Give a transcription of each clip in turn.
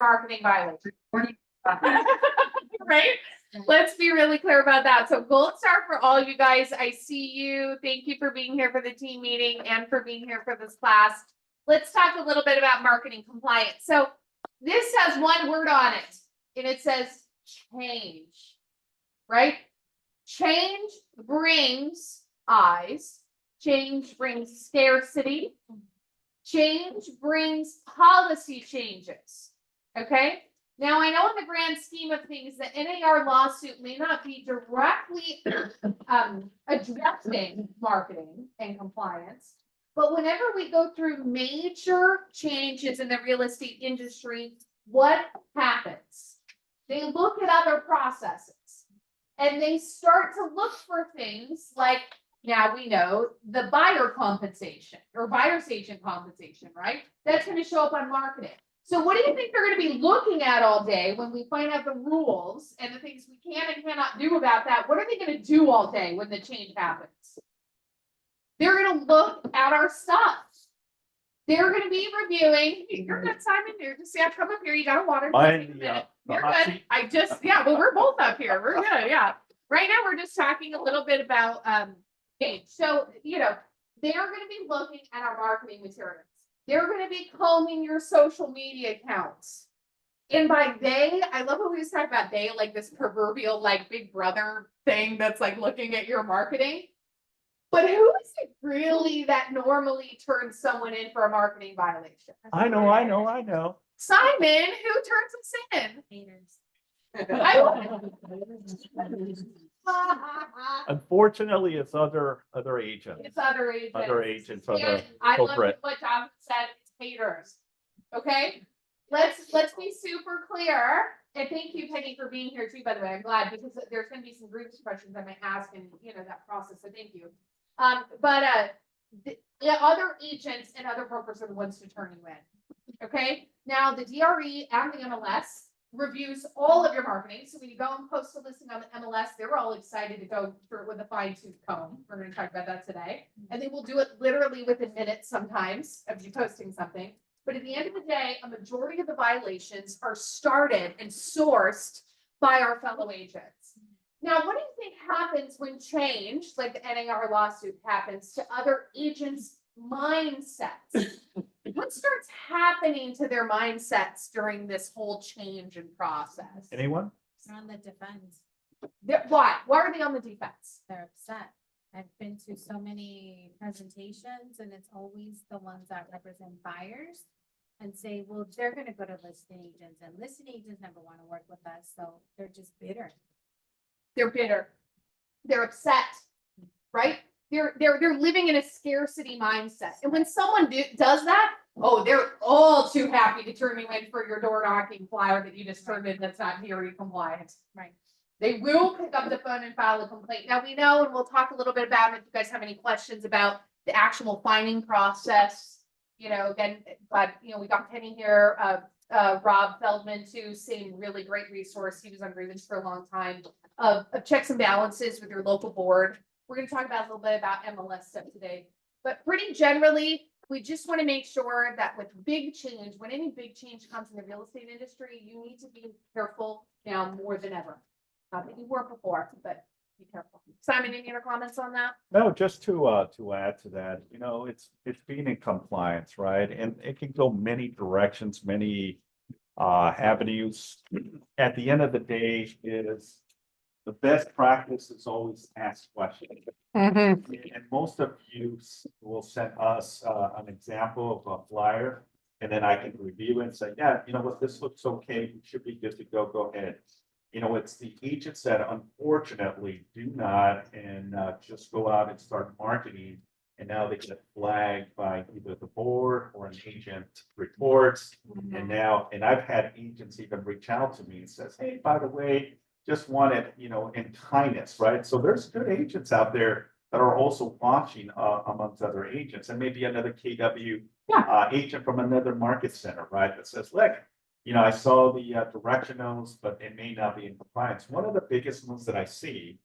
marketing violation. Right? Let's be really clear about that. So gold star for all you guys. I see you. Thank you for being here for the team meeting and for being here for this class. Let's talk a little bit about marketing compliance. So this has one word on it, and it says change, right? Change brings eyes. Change brings scarcity. Change brings policy changes. Okay. Now, I know in the grand scheme of things, the NAR lawsuit may not be directly addressing marketing and compliance, but whenever we go through major changes in the real estate industry, what happens? They look at other processes and they start to look for things like, now we know the buyer compensation or buyer's agent compensation, right? That's going to show up on marketing. So what do you think they're going to be looking at all day when we find out the rules and the things we can and cannot do about that? What are they going to do all day when the change happens? They're going to look at our stuff. They're going to be reviewing. You're good, Simon. You're just come up here. You got a water. You're good. Well, we're both up here. We're good. Yeah. Right now, we're just talking a little bit about change. So, they're going to be looking at our marketing materials. They're going to be combing your social media accounts. And by they, I love what we just talked about they, like this proverbial, like big brother thing that's like looking at your marketing. But who is it really that normally turns someone in for a marketing violation? I know. Simon, who turns us in? Haters. Unfortunately, it's other agents. It's other agents. Other agents, other And I love corporate. what Jonathan said, it's haters. Okay, let's be super clear. And thank you, Peggy, for being here too, by the way. I'm glad because there's going to be some group questions I might ask and that process. So thank you. The other agents and other brokers are the ones to turn you in. Okay, now the DRE and the MLS reviews all of your marketing. So when you go and post a listing on the MLS, they're all excited to go through it with a fine-tooth comb. We're going to talk about that today. And they will do it literally within minutes sometimes of you posting something. But at the end of the day, a majority of the violations are started and sourced by our fellow agents. Now, what do you think happens when change, like the NAR lawsuit, happens to other agents' mindsets? What starts happening to their mindsets during this whole change and process? Anyone? They're on the defense. Why? Why are they on the defense? They're upset. I've been to so many presentations and it's always the ones that represent buyers and say, well, they're going to go to listing agents and listing agents never want to work with us. So they're just bitter. They're bitter. They're upset, right? They're living in a scarcity mindset. And when someone does that, they're all too happy to turn you in for your door knocking flyer that you just turned in that's not DRE compliant. Right. They will pick up the phone and file a complaint. Now we know, and we'll talk a little bit about it if you guys have any questions about the actual fining process. Again, but we got Penny here, Rob Feldman too, same really great resource. He was on grievance for a long time of checks and balances with your local board. We're going to talk about a little bit about MLS stuff today, but pretty generally, we just want to make sure that with big change, when any big change comes in the real estate industry, you need to be careful now more than ever. Not that you weren't before, but be careful. Simon, any other comments on that? No, just to add to that, it's being in compliance, right? And it can go many directions, many avenues. At the end of the day, is the best practice is always ask questions. And most of you will send us an example of a flyer, and then I can review it and say, yeah, this looks okay. We should be good to go. Go ahead. It's the agents that unfortunately do not and just go out and start marketing. And now they get flagged by either the board or an agent reports. And I've had agents even reach out to me and says, hey, by the way, just wanted, in kindness, right? So there's good agents out there that are also watching amongst other agents, and maybe another KW agent from another market center, right? That says, look, I saw the directionals, but it may not be in compliance. One of the biggest ones that I see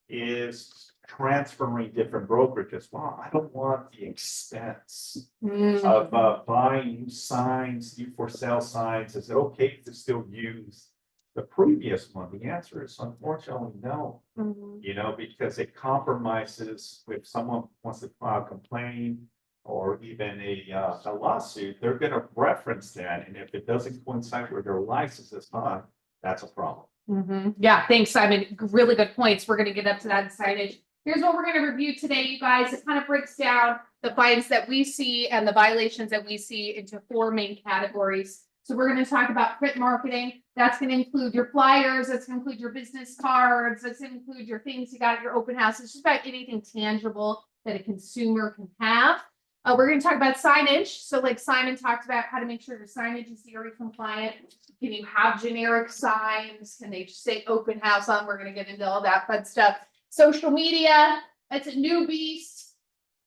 is transferring different brokerages. Well, I don't want the expense Mm. of buying new signs, new for sale signs. Is it okay to still use the previous one? The answer is unfortunately no. Mhm. You know, because it compromises if someone wants to file a complaint or even a lawsuit, they're gonna reference that, and if it doesn't coincide with their license is on, that's a problem. Yeah, thanks, Simon. Really good points. We're gonna get up to that in signage. Here's what we're gonna review today, you guys. It kind of breaks down the fines that we see and the violations that we see into 4 main categories. So we're gonna talk about print marketing. That's gonna include your flyers, that's gonna include your business cards, that's gonna include your things you got at your open house. It's just about anything tangible that a consumer can have. We're gonna talk about signage. So like Simon talked about how to make sure your signage is DRE compliant. Can you have generic signs? Can they say open house on? We're gonna get into all that fun stuff. Social media, that's a new beast.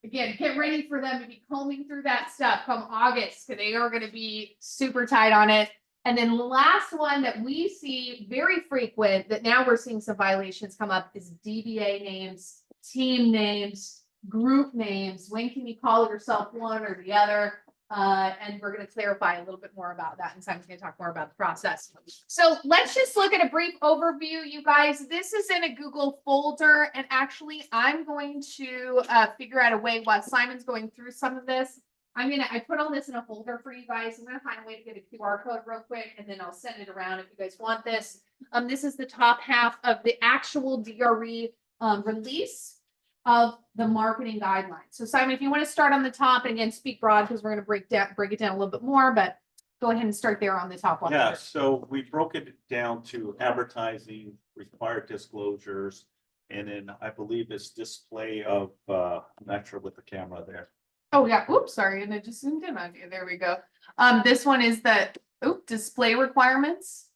Again, get ready for them to be combing through that stuff come August, because they are gonna be super tight on it. And then the last one that we see very frequent, that now we're seeing some violations come up, is DBA names, team names, group names. When can you call yourself one or the other? And we're going to clarify a little bit more about that. And Simon's going to talk more about the process. So let's just look at a brief overview, you guys. This is in a Google folder. And actually, I'm going to figure out a way while Simon's going through some of this. I put all this in a folder for you guys. I'm going to find a way to get a QR code real quick, and then I'll send it around if you guys want this. This is the top half of the actual DRE release of the marketing guidelines. So Simon, if you want to start on the top, and again, speak broad because we're going to break it down a little bit more, but go ahead and start there on the top one. Yeah, so we broke it down to advertising, required disclosures, and then I believe it's display of, I'm not sure with the camera there. Oh yeah, oops, sorry, and it just zoomed in on you. There we go. This one is the display requirements.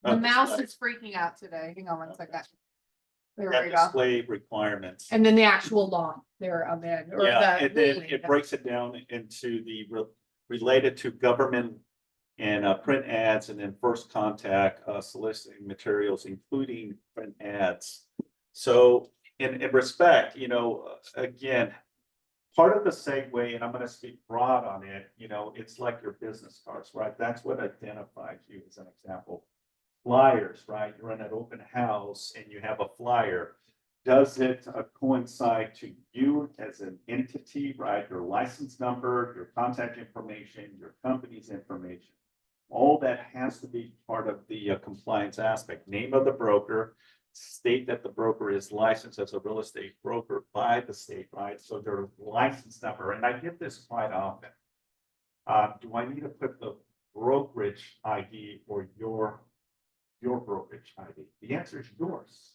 The mouse is freaking out today. Hang on one second. There we go. Display requirements. And then the actual law there on the end. Or Yeah, the and then ruling. it breaks it down into the related to government and print ads, and then first contact soliciting materials, including print ads. So in respect, you know, again, part of the segue, and I'm going to speak broad on it, you know, it's like your business cards, right? That's what identifies you as an example. Flyers, right? You're in an open house and you have a flyer. Does it coincide to you as an entity, right? Your license number, your contact information, your company's information. All that has to be part of the compliance aspect. Name of the broker, state that the broker is licensed as a real estate broker by the state, right? So their license number, and I get this quite often. Do I need to put the brokerage ID or your brokerage ID? The answer is yours.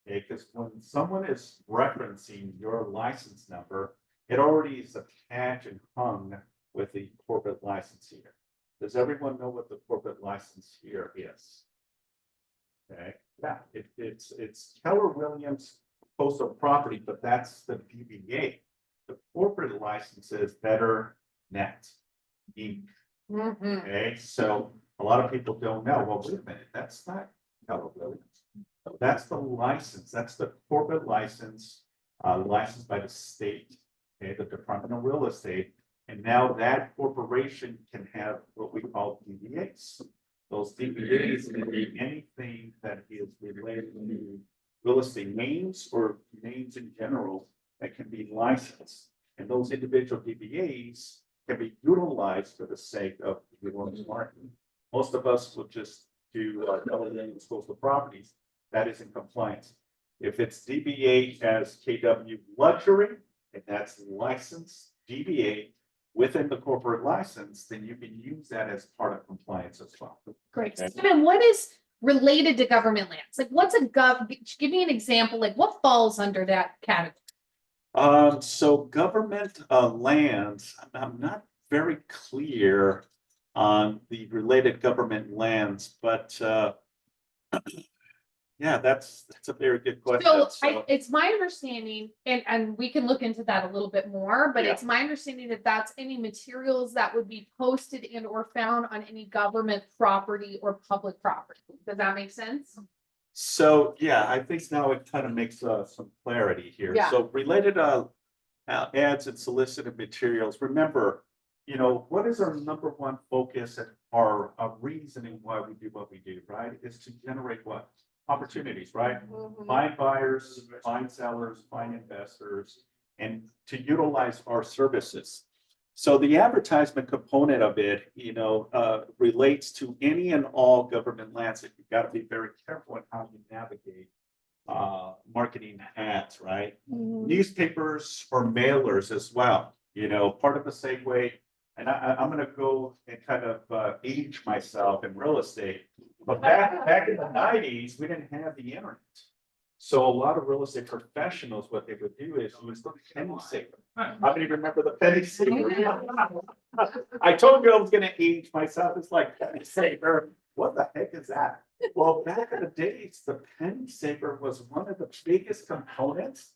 Okay, because when someone is referencing your license number, it already is attached and hung with the corporate license here. Does everyone know what the corporate license here is? Okay, yeah, it's Keller Williams Postal Property, but that's the DBA. The corporate license is Better Net Inc. Okay, so a lot of people don't know. Well, wait a minute, that's not Keller Williams. That's the license. That's the corporate license, licensed by the state, okay, the Department of Real Estate. And now that corporation can have what we call DBAs. Those DBAs can be anything that is related to real estate names or names in general that can be licensed. And those individual DBAs can be utilized for the sake of the marketing. Most of us will just do Keller Williams Postal Properties. That is in compliance. If it's DBA as KW Luxury, and that's licensed DBA within the corporate license, then you can use that as part of compliance as well. Great. Okay. Simon, what is related to government lands? Like what's give me an example, like what falls under that category? So government lands, I'm not very clear on the related government lands, but yeah, that's a very good question. So it's my understanding, and we can look into that a little bit more, but Yeah. it's my understanding that that's any materials that would be posted and or found on any government property or public property. Does that make sense? So, yeah, I think now it kind of makes some clarity here. Yeah. So related ads and solicited materials, remember, you know, what is our number one focus and our reasoning why we do what we do, right? Is to generate what? Opportunities, right? Find buyers, find sellers, find investors, and to utilize our services. So the advertisement component of it, you know, relates to any and all government lands. That you've got to be very careful in how you navigate marketing ads, right? Newspapers or mailers as well. You know, part of the segue, and I'm going to go and kind of age myself in real estate. But back in the 90s, we didn't have the internet. So a lot of real estate professionals, what they would do is use the penny saver. How many remember the penny saver? I told you I was gonna age myself. It's like penny saver. What the heck is that? Well, back in the days, the penny saver was one of the biggest components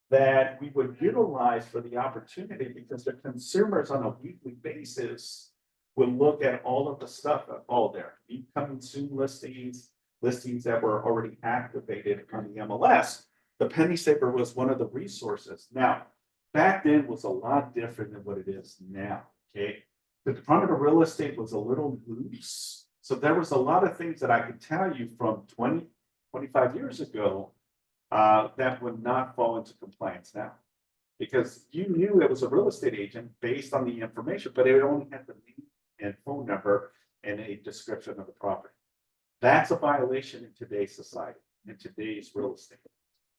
that we would utilize for the opportunity because the consumers on a weekly basis would look at all of the stuff all there, incoming soon listings that were already activated on the MLS. The penny saver was one of the resources. Now, back then was a lot different than what it is now, okay? The Department of Real Estate was a little loose. So there was a lot of things that I could tell you from 20, 25 years ago that would not fall into compliance now. Because you knew it was a real estate agent based on the information, but it only had the name and phone number and a description of the property. That's a violation in today's society, in today's real estate.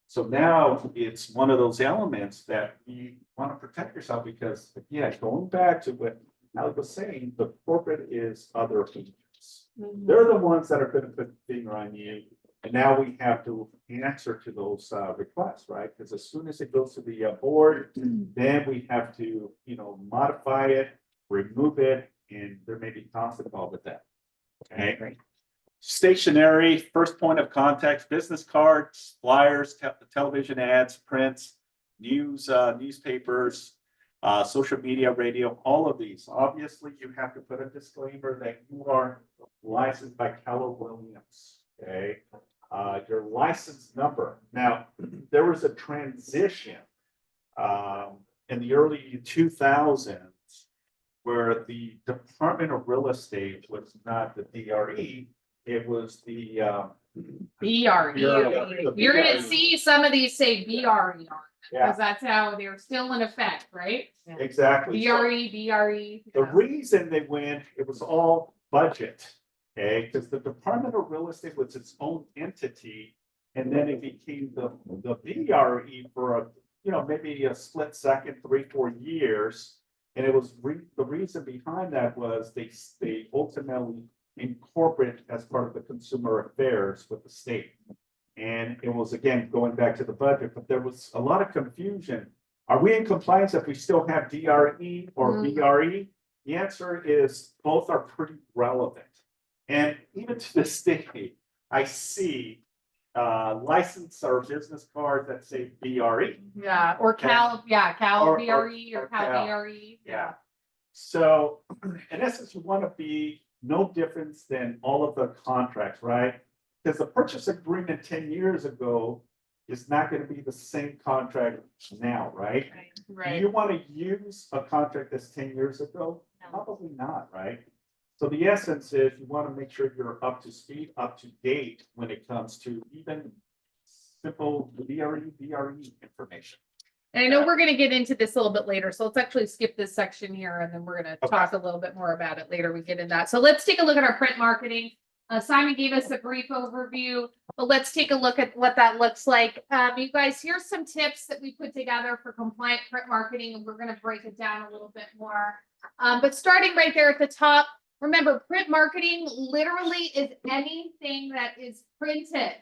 So now it's one of those elements that you want to protect yourself because, again, going back to what Alec was saying, the corporate is other agents. They're the ones that are going to put the finger on you. And now we have to answer to those requests, right? Because as soon as it goes to the board, then we have to, you know, modify it, remove it, and there may be costs involved with that. Okay. Great. Stationery, first point of contact, business cards, flyers, television ads, prints, newspapers, social media, radio, all of these. Obviously, you have to put a disclaimer that you are licensed by Keller Williams. Okay. Your license number. Now, there was a transition in the early 2000s where the Department of Real Estate was not the DRE. It was the BRE. You're gonna see some of these say BRE, yeah, because that's how they're still in effect, right? exactly. So BRE. the reason they went, it was all budget, okay? Because the Department of Real Estate was its own entity, and then it became the BRE for a, you know, maybe a split second, 3-4 years. And it was the reason behind that was they ultimately incorporate as part of the consumer affairs with the state. And it was, again, going back to the budget, but there was a lot of confusion. Are we in compliance if we still have DRE or BRE? The answer is both are pretty relevant. And even to this day, I see license or business cards that say BRE. Yeah, or Cal Or BRE or Cal Cal. BRE. Yeah. So in essence, you want to be no difference than all of the contracts, right? Because the purchase agreement 10 years ago is not going to be the same contract now, right? Do Right. you want to use a contract that's 10 years ago? Probably not, right? So the essence is you want to make sure you're up to speed, up to date when it comes to even simple BRE information. And I know we're gonna get into this a little bit later, so let's actually skip this section here and then we're gonna Okay. talk a little bit more about it later. We get into that. So let's take a look at our print marketing. Simon gave us a brief overview, but let's take a look at what that looks like. You guys, here's some tips that we put together for compliant print marketing, and we're gonna break it down a little bit more. But starting right there at the top, remember, print marketing literally is anything that is printed.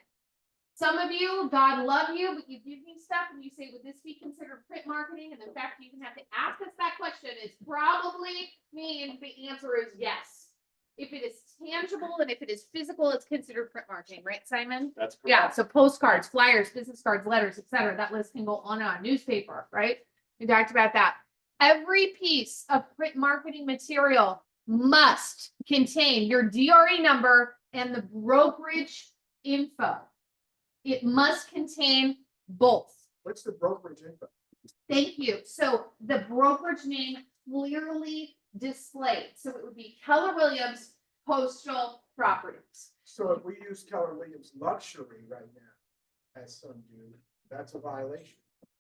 Some of you, God love you, but you give me stuff and you say, would this be considered print marketing? And the fact you even have to ask us that question is probably means the answer is yes. If it is tangible and if it is physical, it's considered print marketing, right, Simon? That's correct. Yeah, so postcards, flyers, business cards, letters, etc. That list can go on and on. Newspaper, right? We talked about that. Every piece of print marketing material must contain your DRE number and the brokerage info. It must contain both. What's the brokerage income? Thank you. So the brokerage name clearly displayed. So it would be Keller Williams Postal Properties. So if we use Keller Williams luxury right now, as some do, that's a violation.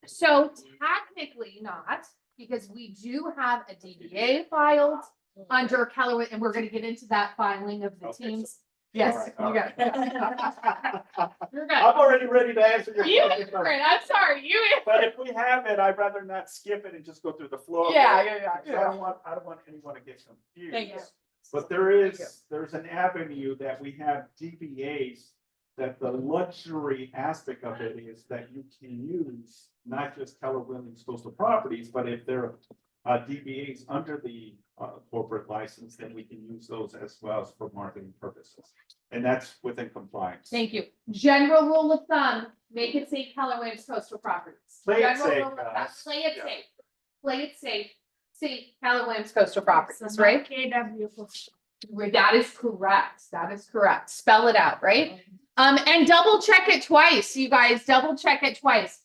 So technically not, because we do have a DBA filed under Keller, and we're gonna get into that filing of the Okay, teams. All Yes, right, you all got right. it. You're good. I'm already ready to answer your You question. answer it. I'm sorry, you answer. But if we have it, I'd rather not skip it and just go through the floor. Yeah. Because I don't want anyone to get confused. Thank you. But there's an avenue that we have DBAs, that the luxury aspect of it is that you can use not just Keller Williams Coastal Properties, but if they're DBAs under the corporate license, then we can use those as well as for marketing purposes. And that's within compliance. Thank you. General rule of thumb, make it say Keller Williams Coastal Properties. Play it General safe, rule of thumb, guys. Play it Yeah. safe. Play it safe. See Keller Williams Coastal Properties, right? That is correct. That is correct. Spell it out, right? And double check it twice, you guys, double check it twice.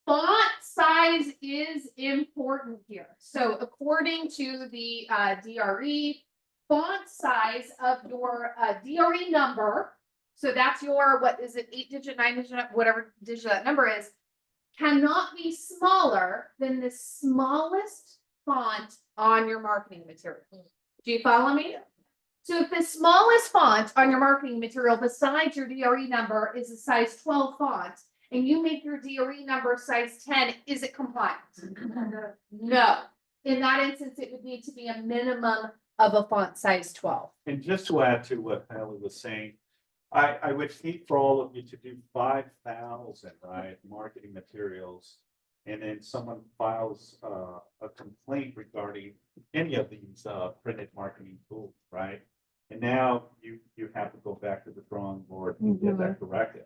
Font size is important here. So according to the DRE, font size of your DRE number, so that's your, what is it, 8-digit, 9-digit, whatever digit that number is, cannot be smaller than the smallest font on your marketing material. Do you follow me? So if the smallest font on your marketing material besides your DRE number is a size 12 font, and you make your DRE number size 10, is it compliant? No. In that instance, it would need to be a minimum of a font size 12. And just to add to what Haley was saying, I would hate for all of you to do 5,000, right, marketing materials. And then someone files a complaint regarding any of these printed marketing tools, right? And now you have to go back to the drawing board and get that corrected.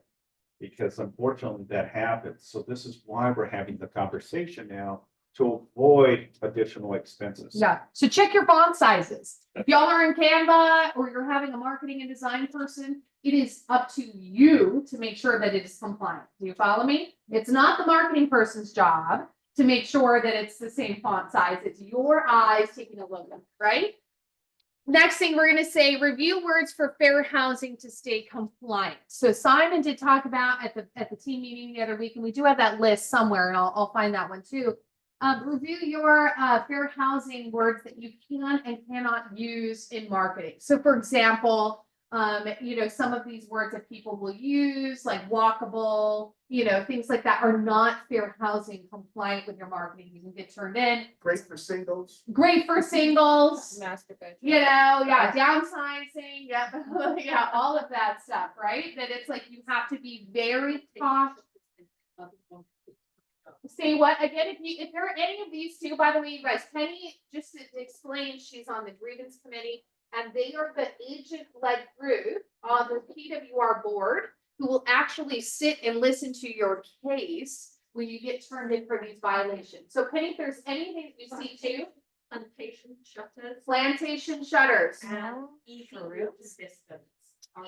Because unfortunately that happens. So this is why we're having the conversation now, to avoid additional expenses. Yeah, so check your font sizes. If y'all are in Canva or you're having a marketing and design person, it is up to you to make sure that it is compliant. Do you follow me? It's not the marketing person's job to make sure that it's the same font size. It's your eyes taking a look at it, right? Next thing we're gonna say, review words for fair housing to stay compliant. So Simon did talk about at the team meeting the other week, and we do have that list somewhere, and I'll find that one too. Review your fair housing words that you can and cannot use in marketing. So for example, some of these words that people will use, like walkable, things like that, are not fair housing compliant with your marketing. You can get turned in. Great for singles. Great for singles. Master bedroom. Downsizing, yeah, all of that stuff, right? That it's like you have to be very cautious. Say what again? If there are any of these two, by the way, you guys, Penny, just to explain, she's on the grievance committee, and they are the agent-led group on the PWR board who will actually sit and listen to your case when you get turned in for these violations. So Penny, if there's anything you see too, plantation shutters. Easy distance.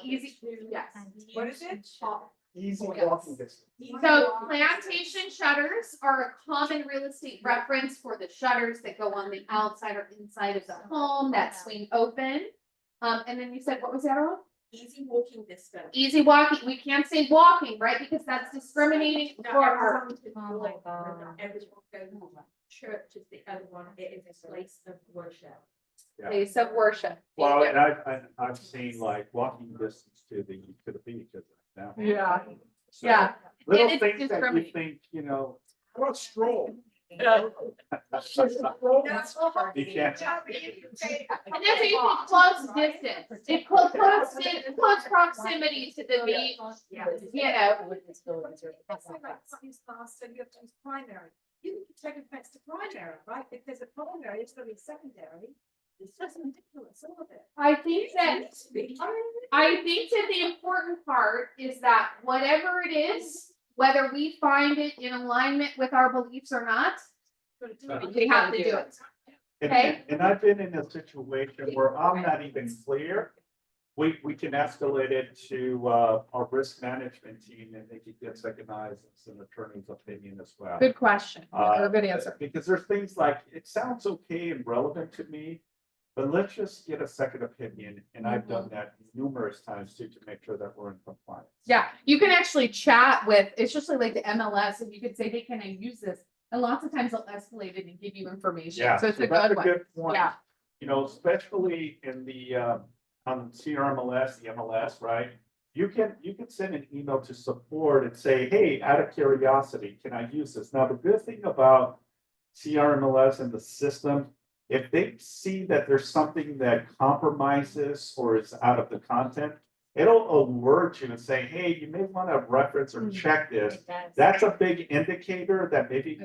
Easy, yes. What is it? Easy Yes. walking distance. So plantation shutters are a common real estate reference for the shutters that go on the outside or inside of the home that swing open. And then you said, what was the other one? Easy walking distance. Easy walking. We can't say walking, right? Because that's discriminating for our. Oh my God. Everyone goes to church is the other one. It is a place of worship. Place of worship. Well, and I've seen like walking distance to the beach. As an example. Yeah. So, Yeah. Little It is things that you discriminating. think, How about stroll? you can't. And that's what you think close distance. If close proximity to the beach, It's faster, you have to use primary. You can take offense to primary, right? If there's a primary, it's gonna be secondary. It's just ridiculous, all of it. I think that the important part is that whatever it is, whether we find it in alignment with our beliefs or not, we have to do it. Okay. And I've been in a situation where I'm not even clear We can escalate it to, our risk management team and they can get second eyes and an attorney's opinion as well. Good question, or good answer. Because there's things like, it sounds okay and relevant to me, but let's just get a second opinion, and I've done that numerous times too, to make sure that we're in compliance. Yeah, you can actually chat with, it's just like the MLS, and you could say, hey, can I use this? And lots of times they'll escalate it and give you information, Yeah, so it's so a that's good one. point. Yeah. You know, especially in the, on CRMLS, the MLS, right? You can send an email to support and say, hey, out of curiosity, can I use this? Now, the good thing about CRMLS and the system, if they see that there's something that compromises or is out of the content, it'll alert you and say, hey, you may want to reference or check this. That's a big indicator that maybe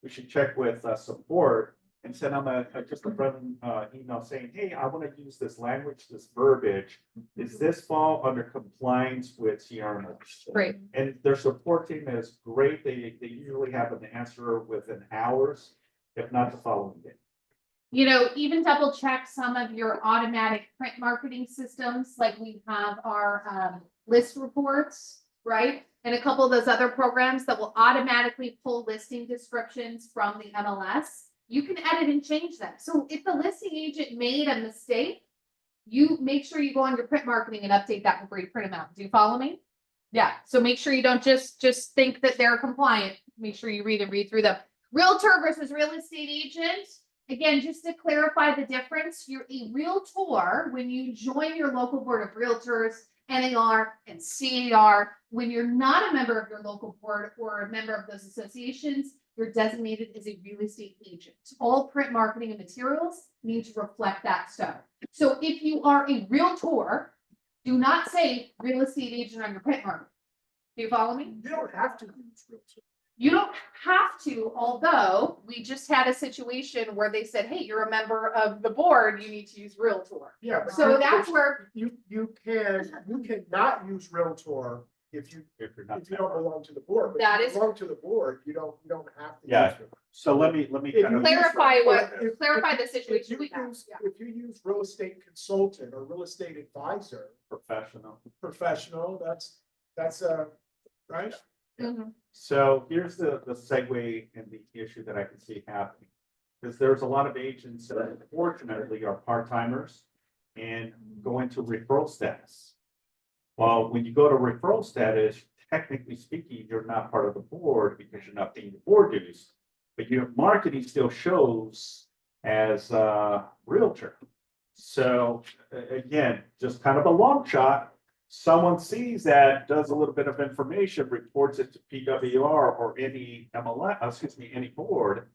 we should check with support and send them just a friendly email saying, hey, I want to use this language, this verbiage. Does this fall under compliance with CRMLS? Great. And their support team is great. They usually have an answer within hours, if not the following day. You know, even double check some of your automatic print marketing systems, like we have our list reports, right? And a couple of those other programs that will automatically pull listing descriptions from the MLS. You can edit and change them. So if the listing agent made a mistake, you make sure you go on your print marketing and update that before you print them out. Do you follow me? Yeah, so make sure you don't just think that they're compliant. Make sure you read through them. Realtor versus real estate agent. Again, just to clarify the difference, you're a realtor when you join your local board of realtors, NAR and CAR. When you're not a member of your local board or a member of those associations, you're designated as a real estate agent. All print marketing and materials need to reflect that stuff. So if you are a realtor, do not say real estate agent on your print marketing. Do you follow me? You don't have to use realtor. You don't have to, although we just had a situation where they said, hey, you're a member of the board, you need to use Realtor. Yeah. but So you- that's where, You cannot use realtor if you don't belong to the board. But That if is- you belong to the board, you don't have to. Yeah. use realtor. So let me If kind you of, use- clarify if- clarify the If situation you we have. use, if you use real estate consultant or real estate advisor, professional, that's a, right? Mhm. so here's the segue and the issue that I can see happening. Because there's a lot of agents that unfortunately are part-timers and go into referral status. Well, when you go to referral status, technically speaking, you're not part of the board because you're not paying the board dues. But your marketing still shows as a realtor. So again, just kind of a long shot. Someone sees that, does a little bit of information, reports it to PWR or any any board.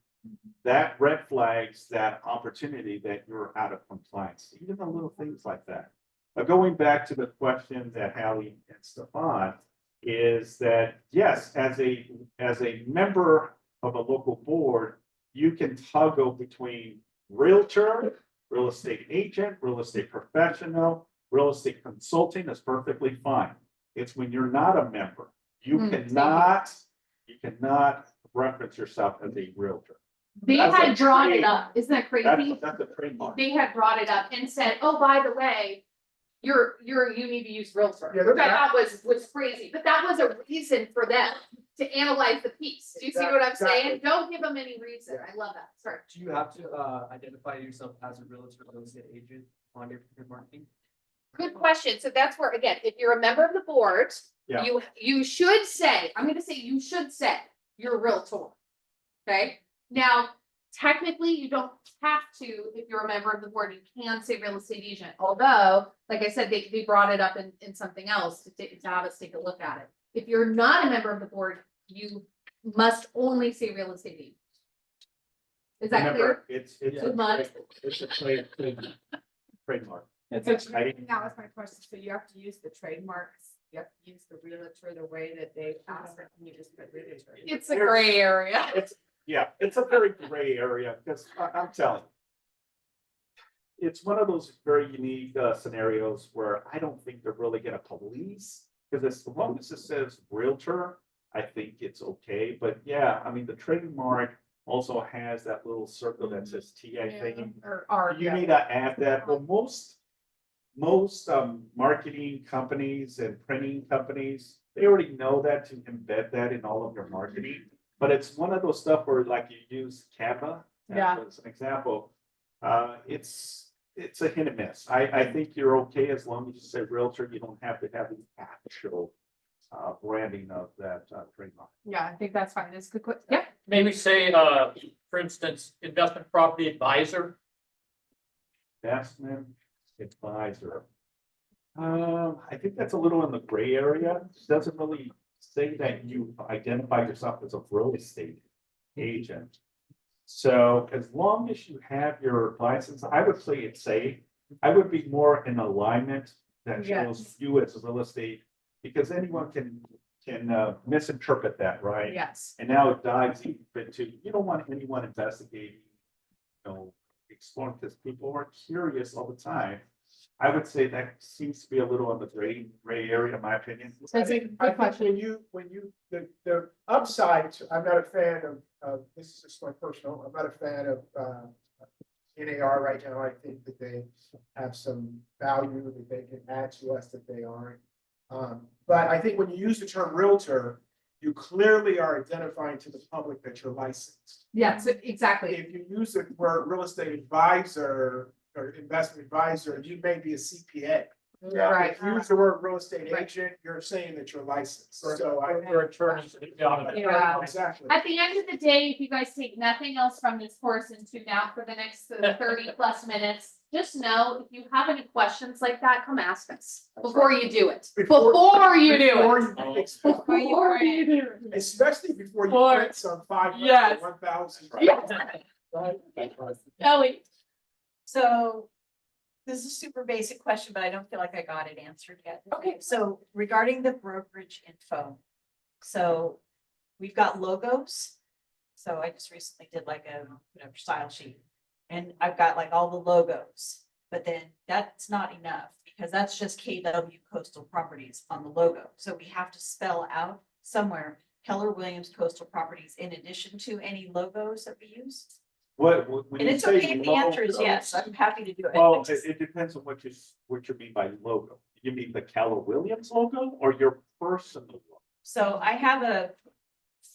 That red flags that opportunity that you're out of compliance, even the little things like that. But going back to the question that Hallie and Stefan is that, yes, as a member of a local board, you can toggle between realtor, real estate agent, real estate professional, real estate consulting is perfectly fine. It's when you're not a member, you cannot reference yourself as a realtor. They That's had a brought trade. it up. Isn't that crazy? That's a trademark. They had brought it up and said, oh, by the way, you need to use Realtor, Yeah, which I thought was crazy, but that was a reason for them to analyze the piece. Do you see what I'm saying? Exactly. Don't give them any reason. I love that. Sorry. Do you have to identify yourself as a realtor or real estate agent on your marketing? Good question. So that's where, again, if you're a member of the board, Yeah. you should say, I'm gonna say you should say you're a Realtor. Okay, now, technically, you don't have to, if you're a member of the board, you can say real estate agent, although, like I said, they brought it up in something else to have us take a look at it. If you're not a member of the board, you must only say real estate agent. Is that clear? Remember, it's Too much? a trademark. That was my question. So you have to use the trademarks, you have to use the realtor the way that they ask, or can you just put realtor? It's a gray area. It's a very gray area, because I'm telling you. It's one of those very unique scenarios where I don't think they're really gonna police, because as long as it says realtor, I think it's okay, but yeah, I mean, the trademark also has that little circle that says TA thing. Or, You need to add that, but most marketing companies and printing companies, they already know that to embed that in all of your marketing. But it's one of those stuff where like you use Canva Yeah. as an example. It's a hit and miss. I think you're okay as long as you say realtor, you don't have to have the actual branding of that trademark. Yeah, I think that's fine. It's good. Yeah. Maybe say, for instance, investment property advisor. Investment advisor. I think that's a little in the gray area. It doesn't really say that you identify yourself as a real estate agent. So as long as you have your license, I would say it's safe. I would be more in alignment that shows Yes. you as a real estate, because anyone can misinterpret that, right? Yes. And now it dives into, you don't want anyone investigating, exploring, because people are curious all the time. I would say that seems to be a little on the gray area, in my opinion. So it's a good I think question. when you, the upside, I'm not a fan of, this is just my personal, I'm not a fan of, NAR right now. I think that they have some value that they can add to us that they aren't. But I think when you use the term realtor, you clearly are identifying to the public that you're licensed. Yeah, so exactly. If you use the word real estate advisor or investment advisor, you may be a CPA. Right. If you use the word real estate Right. agent, you're saying that you're licensed. For So I. attorneys. Yeah. Exactly. At the end of the day, if you guys take nothing else from this course and tune out for the next 30+ minutes, just know if you have any questions like that, come ask us before you do it. Before you do it. Before you do it. Especially before you Before- print some 500, Yes. 1,000. Yes. Ellie. So this is a super basic question, but I don't feel like I got it answered yet. Okay. So regarding the brokerage info, so we've got logos. So I just recently did like a whatever style sheet, and I've got like all the logos, but then that's not enough because that's just KW Coastal Properties on the logo. So we have to spell out somewhere Keller Williams Coastal Properties in addition to any logos that we use. When And you it's say okay if the answer is yes, logos, I'm happy to do it. well, But just- it depends on what you mean by logo. You mean the Keller Williams logo or your personal logo? So I have a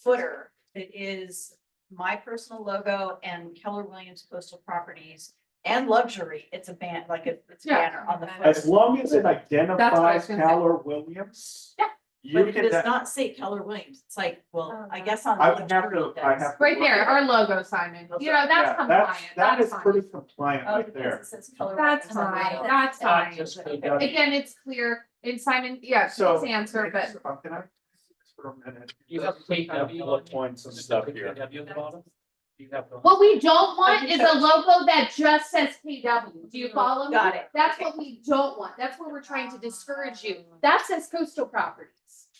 footer that is my personal logo and Keller Williams Coastal Properties and luxury. It's a band, like it's a Yeah. banner on the As footer. long as it what I was identifies gonna say. Keller Williams. Yeah. You But it can, does not say Keller Williams. It's like, well, I guess on. I the would have luxury to, it I does. have. to Right look there, at our it. logo, Simon. You know, that's Yeah, compliant. That That's is fine. pretty compliant Oh, right because there. it says Keller That's Williams on the fine. logo. That's fine. Just Okay. KW. Again, it's clear. And Simon, yeah, So. please answer, but Can I see this for a minute? You have Kind of KW bullet on points and Just stuff put here. KW at the bottom? You have. what we don't want I is think a logo that just says KW. Do you follow me? Got it. That's Okay. what we don't want. That's where we're trying to discourage you. That says coastal properties.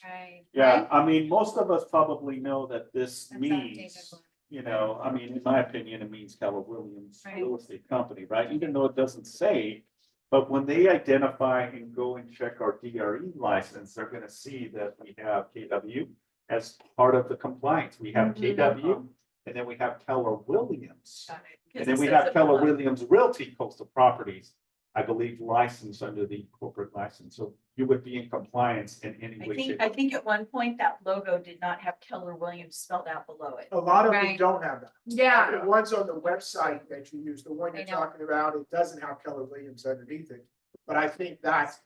Right. Yeah, I mean, most of us probably know that this That's means, outdated. I mean, in my opinion, it means Keller Williams Right. Real Estate Company, right? Even though it doesn't say. But when they identify and go and check our DRE license, they're gonna see that we have KW as part of the compliance. We have Mhm. KW, and then we have Keller Williams. Got it. And 'Cause then it we says have it Keller below. Williams Realty Coastal Properties, I believe licensed under the corporate license. So you would be in compliance in any way, shape. I think at one point that logo did not have Keller Williams spelled out below it. A lot of them Right. don't have that. Yeah. The ones on the website that you use, the one I you're know. talking about, it doesn't have Keller Williams underneath it. But I think that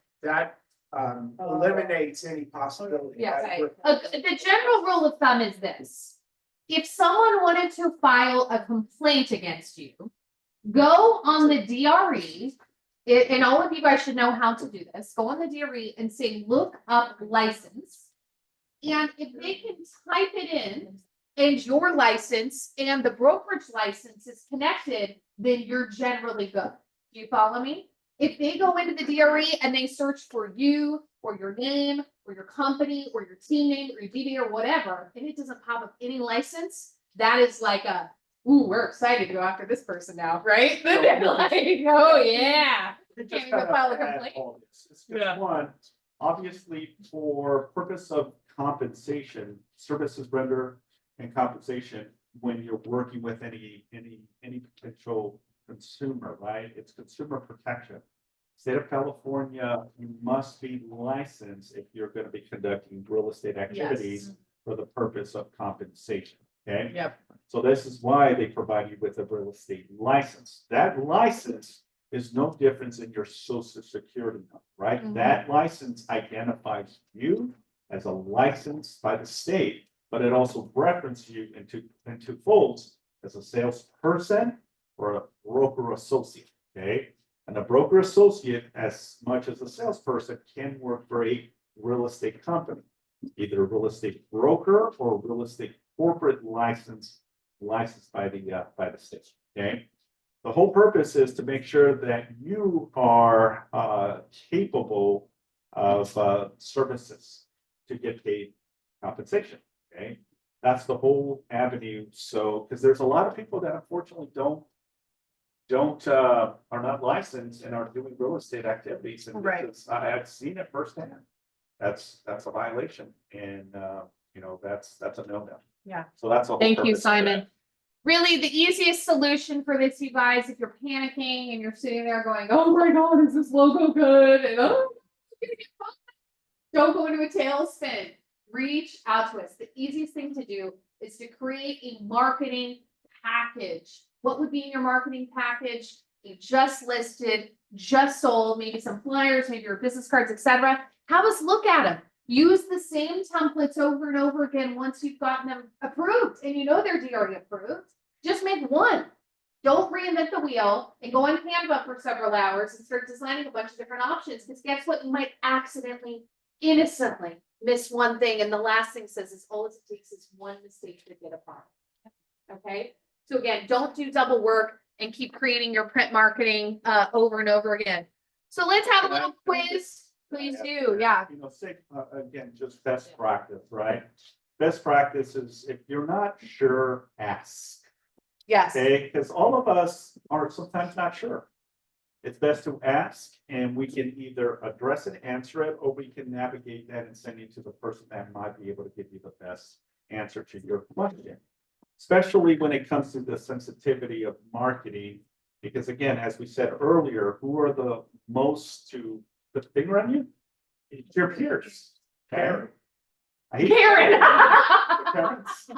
eliminates any possibility. Yeah, I agree. The general rule of thumb is this. If someone wanted to file a complaint against you, go on the DRE, and all of you guys should know how to do this, go on the DRE and say, look up license. And if they can type it in and your license and the brokerage license is connected, then you're generally good. Do you follow me? If they go into the DRE and they search for you or your name or your company or your team name or your DB or whatever, and it doesn't pop up any license, that is like a, ooh, we're excited to go after this person now, right? Then they're like, oh, yeah. Just Can't even kinda file a add complaint. all this. It's Yeah. just one, obviously, for purpose of compensation, services render and compensation, when you're working with any potential consumer, right? It's consumer protection. State of California, you must be licensed if you're gonna be conducting real estate activities for the purpose of compensation, okay? Yep. So this is why they provide you with a real estate license. That license is no difference in your social security number, right? Mhm. That license identifies you as a license by the state, but it also references you into folds as a salesperson or a broker associate, okay? And a broker associate, as much as a salesperson, can work for a real estate company, either a real estate broker or a real estate corporate licensed by the state, okay? The whole purpose is to make sure that you are capable of services to get paid compensation, okay? That's the whole avenue. So, because there's a lot of people that unfortunately are not licensed and are doing real estate activities. And Right. I've seen it firsthand. That's a violation, and you know, that's a no-no. Yeah. So that's the whole Thank you, purpose of it. Simon. Really, the easiest solution for this, you guys, if you're panicking and you're sitting there going, oh my God, is this logo good? And oh, it's gonna get fun. Don't go into a tailspin. Reach out to us. The easiest thing to do is to create a marketing package. What would be in your marketing package? You just listed, just sold, maybe some flyers, maybe your business cards, etc. Have us look at them. Use the same templates over and over again once you've gotten them approved and you know they're DRE approved. Just make one. Don't reinvent the wheel and go on Canva for several hours and start designing a bunch of different options, because guess what? You might accidentally, innocently miss one thing, and the last thing says is all it takes is one mistake to get apart. Okay? So again, don't do double work and keep creating your print marketing over and over again. So let's have a little quiz. Please do, yeah. You know, say, again, just best practice, right? Best practice is if you're not sure, ask, Yes. okay? Because all of us are sometimes not sure. It's best to ask, and we can either address it, answer it, or we can navigate that and send you to the person that might be able to give you the best answer to your question. Especially when it comes to the sensitivity of marketing, because again, as we said earlier, who are the most to put the finger on you? It's your peers. Karen. I hate Karen. parents.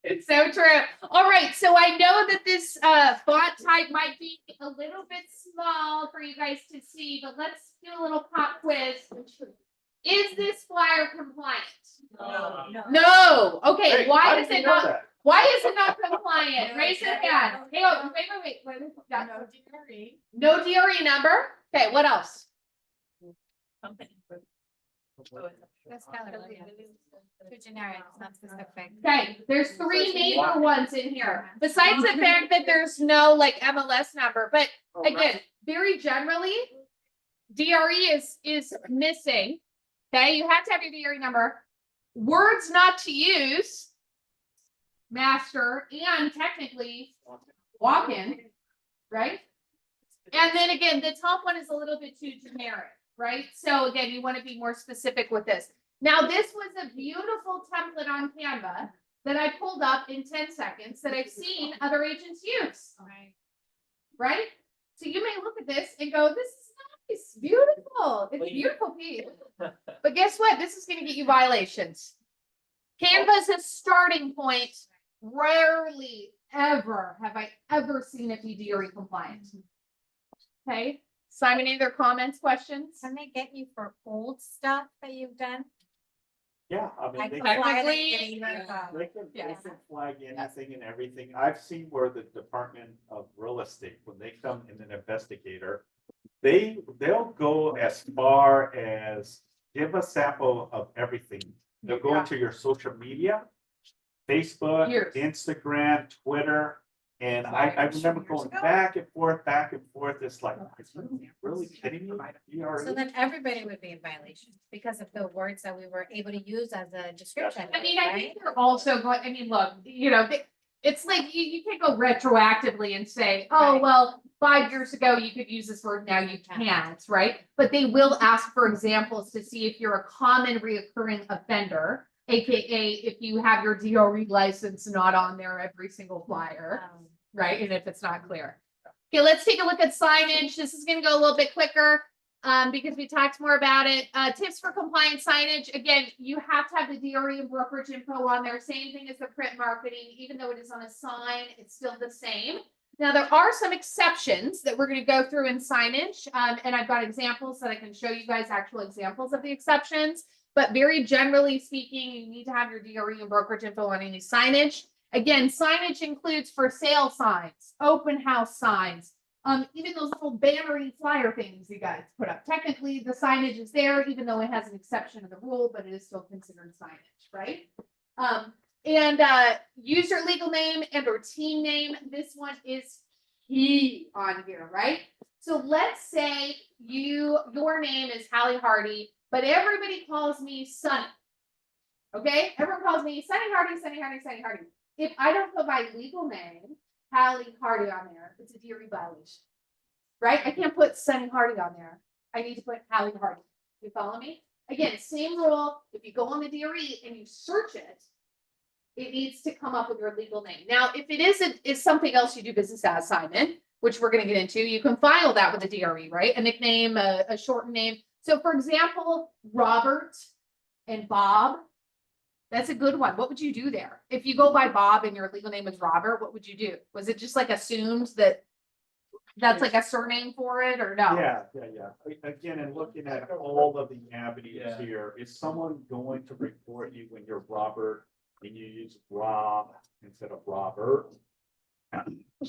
It's so true. All right, so I know that this font type might be a little bit small for you guys to see, but let's do a little pop quiz. Is this flyer compliant? No. Okay, Hey, why how is did you it know not? that? Why is it not compliant? Raise your hand. Hey, oh, wait. Yeah. No DRE number. Okay, what else? That's kind of too generic, it's not specific. Okay, there's three major ones in here, besides the fact that there's no like MLS number, but again, very generally, DRE is missing. Okay, you have to have your DRE number. Words not to use, master, and technically walk-in, right? And then again, the top one is a little bit too generic, right? So again, you want to be more specific with this. Now, this was a beautiful template on Canva that I pulled up in 10 seconds that I've seen other agents use. Right? So you may look at this and go, this is nice, beautiful. It's a beautiful piece. But guess what? This is going to get you violations. Canva's a starting point. Rarely ever have I ever seen it be DRE compliant. Okay. Simon, any other comments, questions? Can they get you for old stuff that you've done? Yeah, I mean, Like they the can, flyer that Technically, you're getting rid of. they Yes. can flag anything and everything. I've seen where the Department of Real Estate, when they come in an investigator, they'll go as far as give a sample of everything. They'll go Yeah. into your social media, Facebook, Years. Instagram, Twitter. And I remember going back and forth. It's like, are you really kidding me? So then everybody would be in violation because of the words that we were able to use as a description. I mean, I right? think they're also going, I mean, look, you know, it's like you can't go retroactively and say, oh, Right. well, 5 years ago, you could use this word, now you can't, right? But they will ask for examples to see if you're a common reoccurring offender, AKA if you have your DRE license not on there every single flyer, right? And if it's not clear. Okay, let's take a look at signage. This is gonna go a little bit quicker, because we talked more about it. Tips for compliant signage. Again, you have to have the DRE and brokerage info on there. Same thing as the print marketing, even though it is on a sign, it's still the same. Now, there are some exceptions that we're gonna go through in signage, and I've got examples that I can show you guys, actual examples of the exceptions. But very generally speaking, you need to have your DRE and brokerage info on any signage. Again, signage includes for sale signs, open house signs, even those little bannery flyer things you guys put up. Technically, the signage is there, even though it has an exception of the rule, but it is still considered signage, right? Use your legal name and or team name. This one is key on here, right? So let's say your name is Halley Hardy, but everybody calls me Sunny. Okay, everyone calls me Sunny Hardy, Sunny Hardy, Sunny Hardy. If I don't put my legal name, Halley Hardy, on there, it's a DRE violation. Right? I can't put Sunny Hardy on there. I need to put Halley Hardy. You follow me? Again, same rule. If you go on the DRE and you search it, it needs to come up with your legal name. Now, if it is something else you do business as, Simon, which we're going to get into, you can file that with a DRE, right? A nickname, a shortened name. So, for example, Robert and Bob. That's a good one. What would you do there? If you go by Bob and your legal name is Robert, what would you do? Was it just like assumed that that's like a surname for it, or no? Yeah. Again, and looking at all of the avenues Yeah. here, is someone going to report you when you're Robert and you use Rob instead of Robert?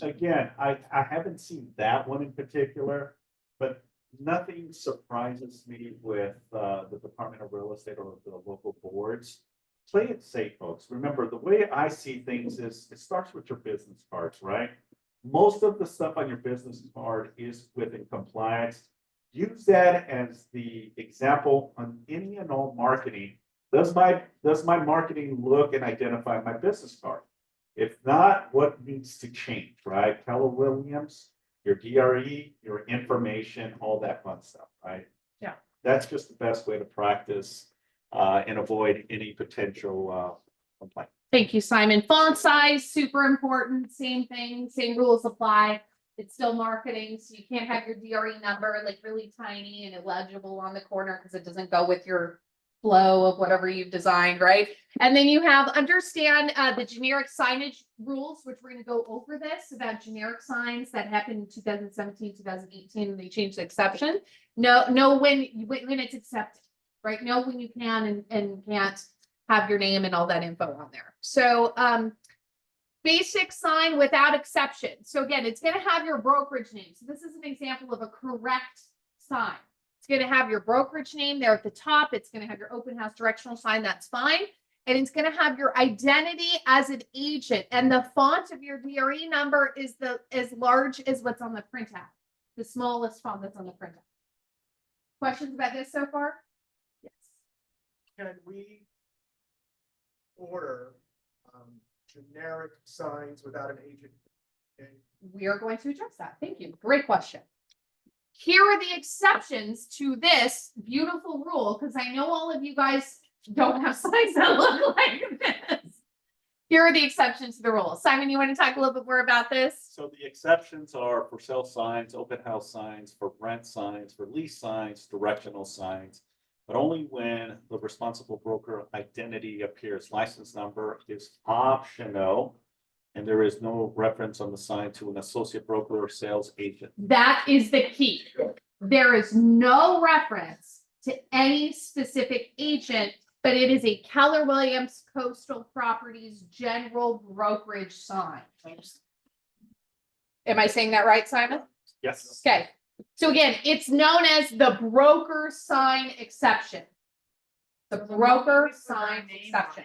Again, I haven't seen that one in particular, but nothing surprises me with the Department of Real Estate or the local boards. Play it safe, folks. Remember, the way I see things is it starts with your business cards, right? Most of the stuff on your business card is within compliance. Use that as the example on any and all marketing. Does my marketing look and identify my business card? If not, what needs to change, right? Keller Williams, your DRE, your information, all that fun stuff, right? Yeah. That's just the best way to practice and avoid any potential complaint. Thank you, Simon. Font size, super important. Same thing, same rules apply. It's still marketing, so you can't have your DRE number like really tiny and illegible on the corner because it doesn't go with your flow of whatever you've designed, right? And then you have understand the generic signage rules, which we're going to go over this about generic signs that happened in 2017, 2018, and they changed the exception. Know when it's accepted, right? Know when you can and can't have your name and all that info on there. So basic sign without exception. So again, it's going to have your brokerage name. So this is an example of a correct sign. It's going to have your brokerage name there at the top. It's going to have your open house directional sign. That's fine. And it's going to have your identity as an agent. And the font of your DRE number is as large as what's on the printout, the smallest font that's on the printout. Questions about this so far? Yes. Can we order generic signs without an agent? Okay. We are going to address that. Thank you. Great question. Here are the exceptions to this beautiful rule, because I know all of you guys don't have signs that look like this. Here are the exceptions to the rule. Simon, you want to talk a little bit more about this? So the exceptions are for sale signs, open house signs, for rent signs, for lease signs, directional signs, but only when the responsible broker identity appears. License number is optional, and there is no reference on the sign to an associate broker or sales agent. That is the key. There is no reference to any specific agent, but it is a Keller Williams Coastal Properties general brokerage sign. Am I saying that right, Simon? Yes. Okay. So again, it's known as the broker sign exception. The broker sign exception.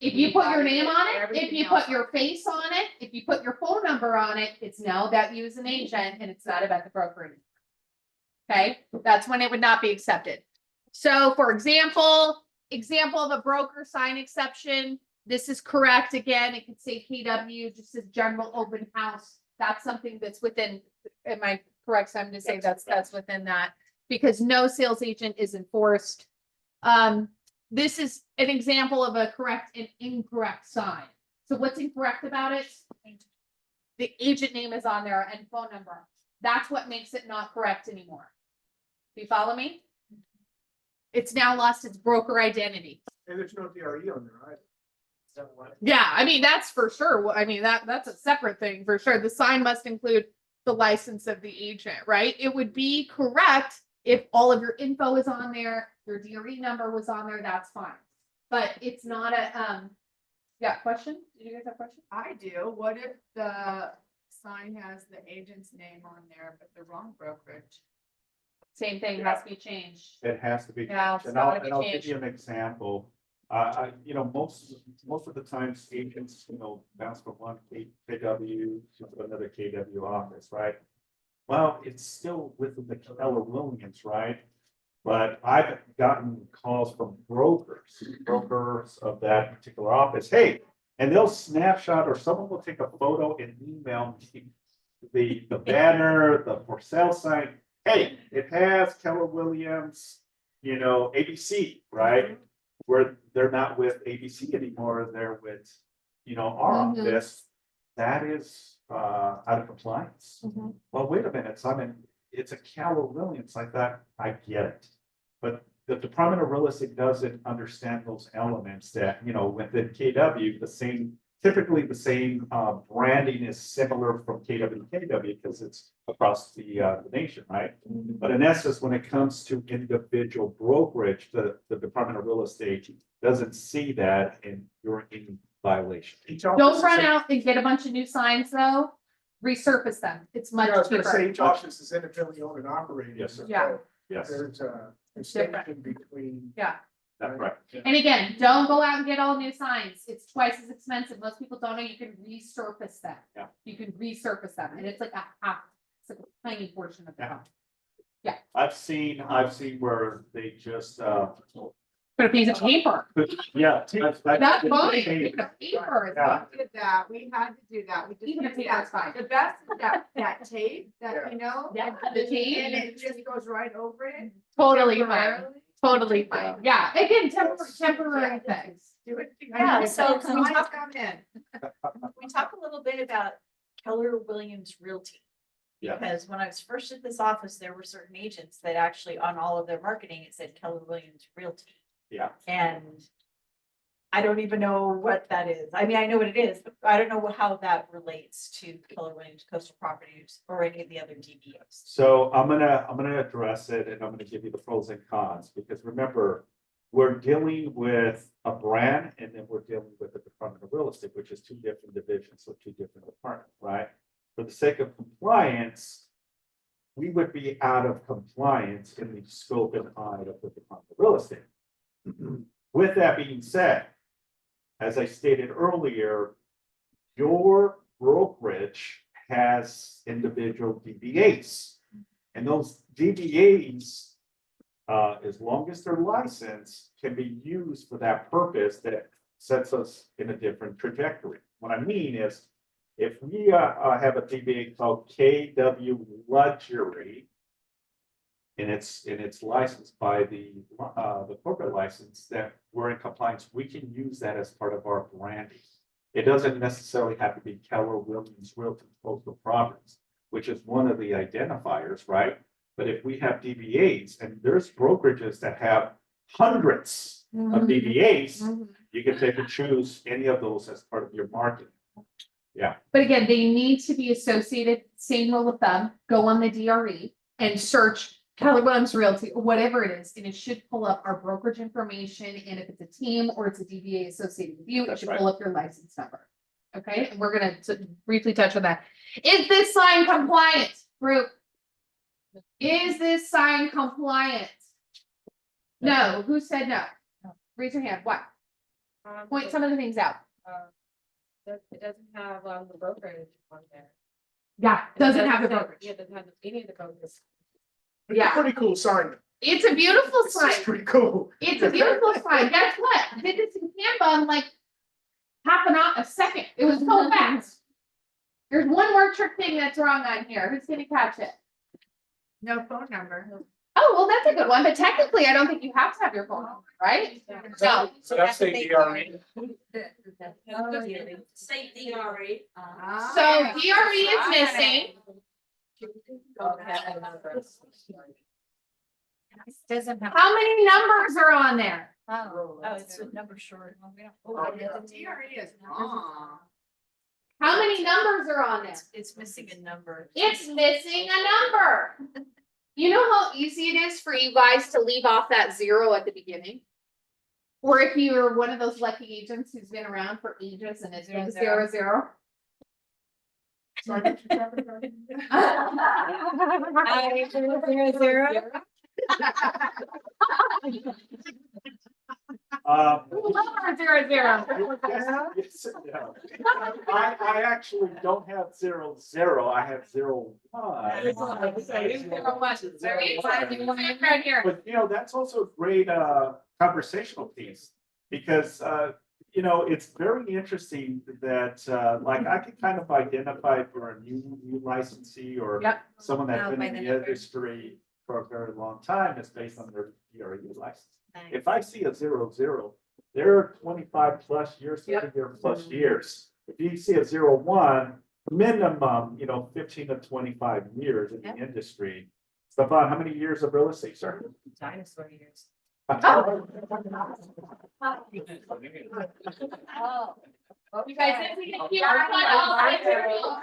If you put your name on it, if you put your face on it, if you put your phone number on it, it's now about you as an agent and it's not about the broker anymore. Okay, that's when it would not be accepted. So for example of a broker sign exception, this is correct. Again, it could say KW, just says general open house. That's something that's within, am I correct, Simon, to say that's within that? Because no sales agent is enforced. This is an example of a correct and incorrect sign. So what's incorrect about it? the agent name is on there and phone number. That's what makes it not correct anymore. Do you follow me? It's now lost its broker identity. And there's no DRE on there either. So what? Yeah, I mean, that's for sure. I mean, that's a separate thing for sure. The sign must include the license of the agent, right? It would be correct if all of your info is on there, your DRE number was on there, that's fine. But it's not a, yeah, question? Did you guys have a question? I do. What if the sign has the agent's name on there, but the wrong brokerage? Same thing, has to be changed. It has to be. Yeah, it's And gotta be I'll give changed. you an example. Most of the times agents, bounce from one KW to another KW office, right? Well, it's still within the Keller Williams, right? But I've gotten calls from brokers of that particular office, hey, and they'll snapshot or someone will take a photo and email me the banner, the for sale sign. Hey, it has Keller Williams, ABC, right? Where they're not with ABC anymore, they're with, our Mhm. office. That is out of compliance. Mhm. Well, wait a minute, Simon, it's a Keller Williams. I thought, I get it. But the Department of Real Estate doesn't understand those elements that, within KW, typically the same branding is similar from KW to KW because it's across the nation, right? But in essence, when it comes to individual brokerage, the Department of Real Estate doesn't see that and you're in violation. Don't run out and get a bunch of new signs though, resurface them, it's I much was gonna say cheaper. each office is independently owned and operated. Yes, sir. Yeah. Yes, There's a It's different. distinction between. Yeah. that's right. And again, don't go out and get all new signs, it's twice as expensive, most people don't know you can resurface them. Yeah. You can resurface them, and it's like it's like a tiny portion of the Yeah. cost. I've seen where they just, Put a piece of paper, yeah. that's fine, even a paper is Yeah. fine. We did that. We had to do that. We just Even a did paper that. is fine. The best is that tape Yeah. that, Yeah, the tape. and it just goes right over it. Totally fine, temporarily. totally fine, yeah, again, temporary things. Do it. Yeah, so can we Signs talk- come in. We talk a little bit about Keller Williams Realty. Yeah. Because when I was first at this office, there were certain agents that actually on all of their marketing, it said Keller Williams Realty. Yeah. And I don't even know what that is. I mean, I know what it is, but I don't know how that relates to Keller Williams Coastal Properties or any of the other DBOs. So I'm gonna address it and I'm gonna give you the pros and cons, because remember, we're dealing with a brand and then we're dealing with the Department of Real Estate, which is two different divisions, so two different departments, right? For the sake of compliance, we would be out of compliance in the scope and eye of the Department of Real Estate. With that being said, as I stated earlier, your brokerage has individual DBAs. And those DBAs, as long as they're licensed, can be used for that purpose that sets us in a different trajectory. What I mean is, if we have a DBA called KW Luxury, and it's licensed by the corporate license, that we're in compliance, we can use that as part of our branding. It doesn't necessarily have to be Keller Williams Realty Coastal Properties, which is one of the identifiers, right? But if we have DBAs, and there's brokerages that have hundreds of DBAs, you can pick and choose any of those as part of your marketing. But again, they need to be associated, same rule of thumb, go on the DRE and search Keller Williams Realty, or whatever it is, and it should pull up our brokerage information, and if it's a team or it's a DBA associated with you, it That's should right. pull up your license number. Okay, and we're gonna briefly touch on that. Is this sign compliant, group? Is this sign compliant? No, who said no? Raise your hand, what? Point some of the things out. It doesn't have the brokerage on there. Yeah, doesn't have the brokerage. Yeah, it doesn't have any of the brokerage. It's a Yeah. pretty cool sign. It's a beautiful It's sign. pretty cool. It's a beautiful sign. Guess what? I did this in Canva in like a second. It was so fast. There's one more trick thing that's wrong on here. Who's gonna catch it? No phone number. Oh, well, that's a good one, but technically, I don't think you have to have your phone, on, right? No. So that's the DRE. Say DRE. So DRE is missing. Doesn't have. How many numbers are on there? Oh, Oh, it's a number short. DRE is wrong. How many numbers are on there? It's missing a number. It's missing a number. You know how easy it is for you guys to leave off that 0 at the beginning? Or if you're one of those lucky agents who's been around for ages and it's been 0, 0. So I get you talking about. Love our 0, 0. Yes, yeah. I actually don't have 0, 0. I have 0, 1. Right here. But that's also a great conversational piece because it's very interesting that like I can kind of identify if you're a new licensee or Yep. someone that's Oh, been by in the the number. industry for a very long time. It's based on their DRE license. Nice. If I see a 0, 0, they're 25 plus years, 30 plus years. If you see a 0, 1, minimum, 15 to 25 years in the Yep. industry. Stefan, how many years of real estate, sir? Dinosaur years. You guys, if we can keep our eye on all the materials.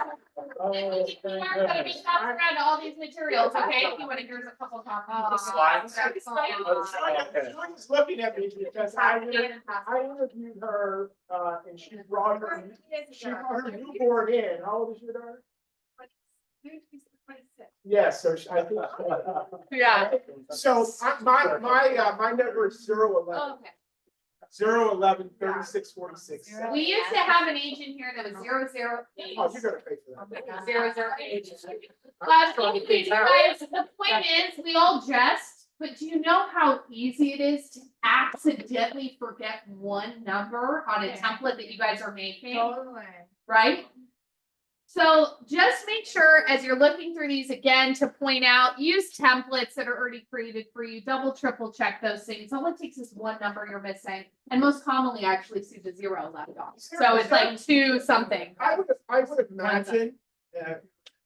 If we keep our eye on shops around all these materials, okay? If you want to, here's a couple copies. Slides? Shelley's looking at me because I interviewed her, and she brought her newborn in. How old is your daughter? Yes, so I think. Yeah. So my number is 011. Okay. 011 3646. We used to have an agent here that was 008. Oh, you're gonna pay for that. 008. Anyways, guys, the point is, we all jest, but do you know how easy it is to accidentally forget one number on a template that you guys are making? Totally. Right? So just make sure as you're looking through these again to point out, use templates that are already created for you, double, triple check those things. All it takes is one number you're missing. And most commonly I actually see the 0 left off. So it's like 2 something. I would imagine,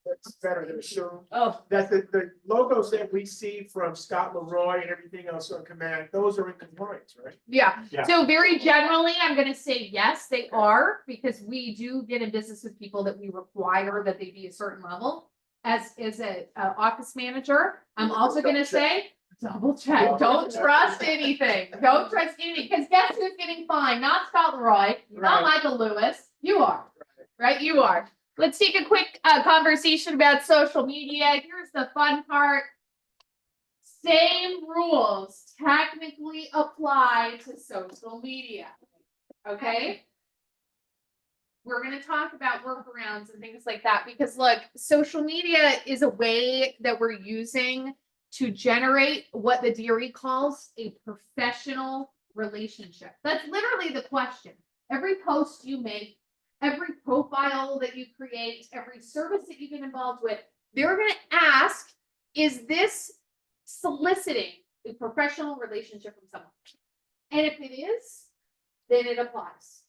it's better than assume, Oh, that the logos that we see from Scott Leroy and everything else on command, those are in compliance, right? Yeah. Yeah. So very generally, I'm gonna say yes, they are, because we do get in business with people that we require that they be a certain level. As a office manager, I'm also gonna say, double check, don't trust anything, don't trust anything, because guess who's getting fined? Not Scott Leroy, not Michael Lewis, you are, right? You are. Let's take a quick conversation about social media. Here's the fun part. Same rules technically apply to social media. Okay? We're going to talk about workarounds and things like that because look, social media is a way that we're using to generate what the DRE calls a professional relationship. That's literally the question. Every post you make, every profile that you create, every service that you get involved with, they're going to ask, is this soliciting a professional relationship from someone? And if it is, then it applies.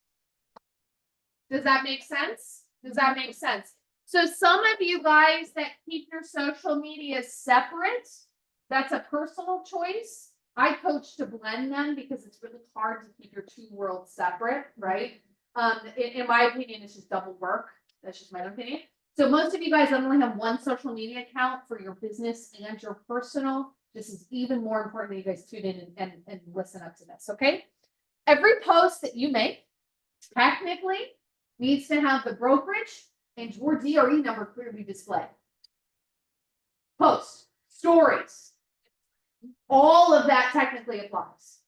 Does that make sense? Does that make sense? So some of you guys that keep your social media separate, that's a personal choice. I coach to blend them because it's really hard to keep your two worlds separate, right? In my opinion, it's just double work. That's just my opinion. So most of you guys only have one social media account for your business and your personal. This is even more important that you guys tune in and listen up to this, okay? Every post that you make technically needs to have the brokerage and your DRE number clearly displayed. Posts, stories, all of that technically applies.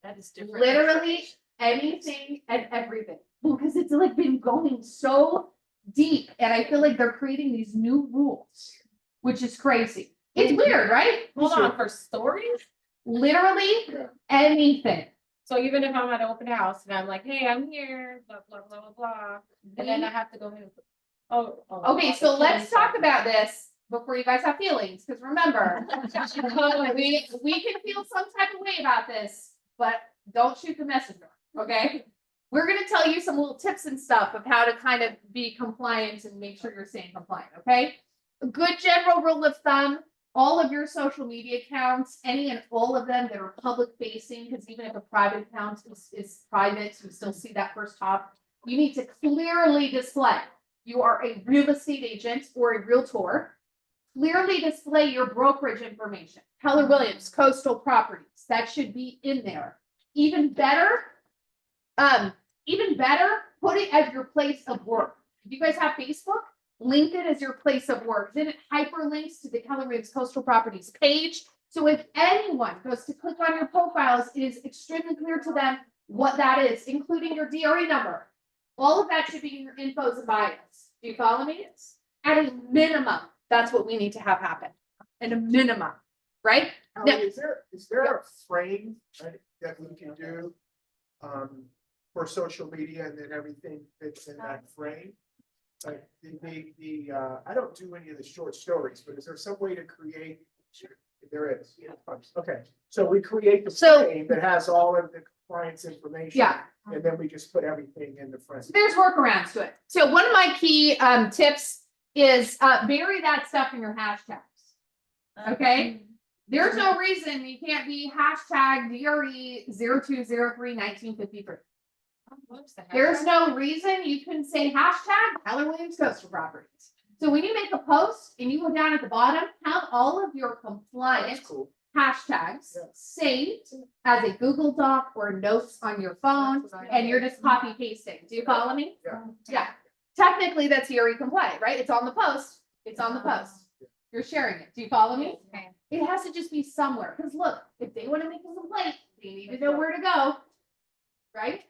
that is different. Literally anything and everything. Because it's like been going so deep and I feel like they're creating these new rules, which is crazy. It's weird, right? Hold on, for stories? Literally anything. So even if I'm at an open house and I'm like, hey, I'm here, blah, blah, blah, blah, blah, and then I have to go in. Oh. Okay, so let's talk about this. before you guys have feelings, because remember, we can feel some type of way about this, but don't shoot the messenger, okay? We're gonna tell you some little tips and stuff of how to kind of be compliant and make sure you're staying compliant, okay? A good general rule of thumb, all of your social media accounts, any and all of them that are public facing, because even if a private account is private, you still see that first top. You need to clearly display you are a real estate agent or a realtor. Clearly display your brokerage information. Keller Williams, Coastal Properties, that should be in there. Even better, put it as your place of work. If you guys have Facebook, link it as your place of work. Then it hyperlinks to the Keller Williams Coastal Properties page. So if anyone goes to click on your profiles, it is extremely clear to them what that is, including your DRE number. All of that should be in your infos and bios. Do you follow me? At a minimum, that's what we need to have happen. At a minimum, right? Howie, Now- is there a frame, right, that we can do for social media and then everything fits in that frame? Like I don't do any of the short stories, but is there some way to create? Sure. There is. Yeah. Okay, so we create the frame that has all of the client's information. Yeah. And then we just put everything in the frame. There's workarounds to it. So one of my key tips is bury that stuff in your hashtags. Okay? There's no reason you can't be hashtag DRE 0203-1953. There's no reason you can say hashtag Keller Williams Coastal Properties. So when you make a post and you go down at the bottom, have all of your compliant That's cool. hashtags Yeah. saved as a Google Doc or notes on your phone, and you're just copy pasting. Do you follow me? Yeah. Yeah. Technically, that's DRE compliant, right? It's on the post. It's on the post. You're sharing it. Do you follow me? Okay. It has to just be somewhere. Because look, if they want to make a complaint, they need to know where to go. Right?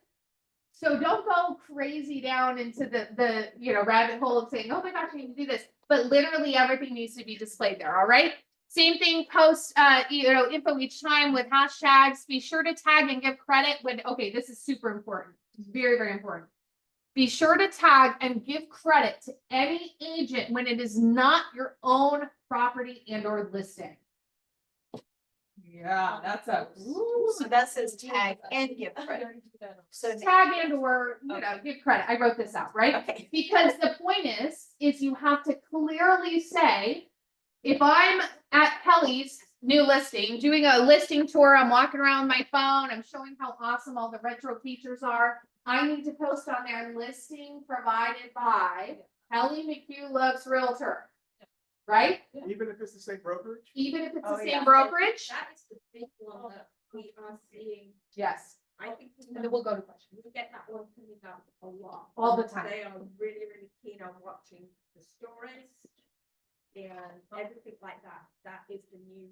So don't go crazy down into the rabbit hole of saying, oh my gosh, I need to do this. But literally everything needs to be displayed there. All right. Same thing, post info each time with hashtags. Be sure to tag and give credit when, okay, this is super important. Very, very important. Be sure to tag and give credit to any agent when it is not your own property and or listing. Yeah, that's a. So that says tag and give credit. So Tag and or, give credit. I wrote this out, right? okay. Because the point is you have to clearly say, if I'm at Kelly's new listing, doing a listing tour, I'm walking around my phone, I'm showing how awesome all the retro features are. I need to post on their listing provided by Kelly McHugh Loves Realtor. Right? Even if it's the same brokerage? Even if it's Oh, the yeah. same brokerage? That is the big one that we are seeing. Yes. I think. And then we'll go to questions. We get that one coming up a lot. All the time. They are really, really keen on watching the stories and everything like that. That is the new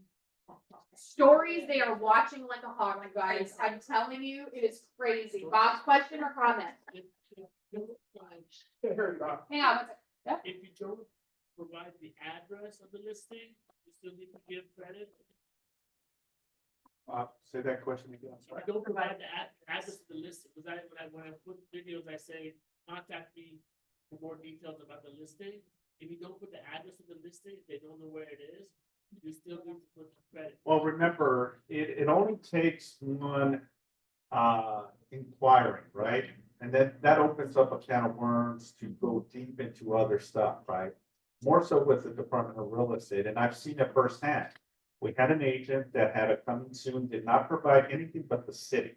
hot topic. Stories, they are watching like a hawk, you guys. I'm telling you, it is crazy. Bob's question or comment? Hang on. If you don't provide the address of the listing, you still need to give credit. Say that question again. If you don't provide the address of the listing, because when I put videos, I say, contact me for more details about the listing. If you don't put the address of the listing, they don't know where it is, you still need to put credit. Well, remember, it only takes one inquiry, right? And then that opens up a can of worms to go deep into other stuff, right? More so with the Department of Real Estate, and I've seen it firsthand. We had an agent that had a coming soon, did not provide anything but the city.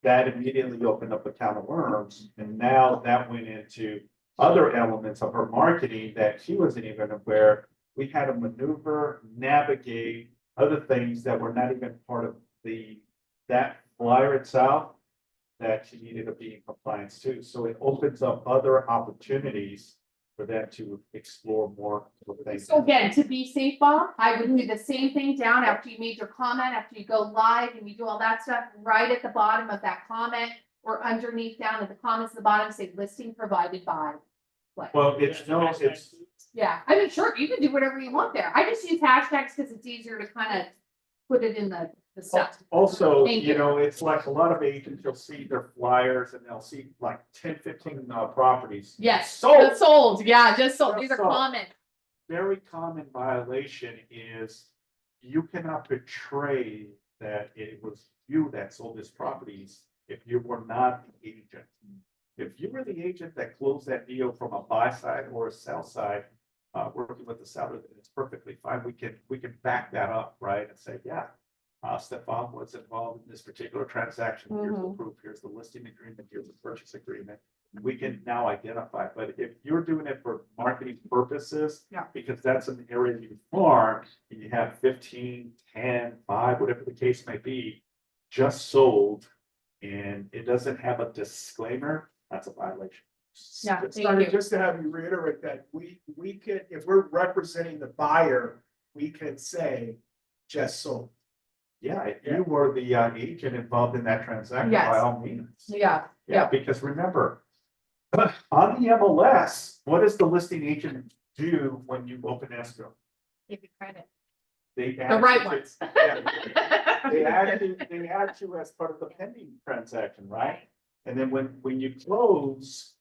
That immediately opened up a can of worms, and now that went into other elements of her marketing that she wasn't even aware. We had to maneuver, navigate other things that were not even part of that flyer itself that she needed to be in compliance too. So it opens up other opportunities for them to explore more things. So again, to be safe, Bob, I would do the same thing down after you made your comment, after you go live and you do all that stuff, right at the bottom of that comment or underneath down at the comments at the bottom, say listing provided by. What? Well, it's Yeah, I mean, sure, you can do whatever you want there. I just use hashtags because it's easier to kind of put it in the stuff. Also, Thank you. it's like a lot of agents, you'll see their flyers and they'll see like 10, 15 properties. Yes, Sold. just sold, yeah, just sold. Just These are sold. common. very common violation is you cannot portray that it was you that sold his properties if you were not the agent. If you were the agent that closed that deal from a buy side or a sell side, working with the seller, then it's perfectly fine. We can back that up, right? And say, yeah, Stefan was involved in this particular transaction. Here's the proof, here's the listing agreement, here's the purchase agreement. We can now identify, but if you're doing it for marketing purposes, Yeah. because that's an area you farm, and you have 15, 10, 5, whatever the case may be, just sold, and it doesn't have a disclaimer, that's a violation. Yeah, It's thank not you. just to have you reiterate that we could, if we're representing the buyer, we can say just sold. Yeah, if you were the agent involved in that transaction, by Yes. all means. Yeah, Yeah, because remember, on the MLS, what does the listing agent do when you open escrow? Give you credit. They The add right you to- ones. Yeah, they add you as part of the pending transaction, right? And then when you close,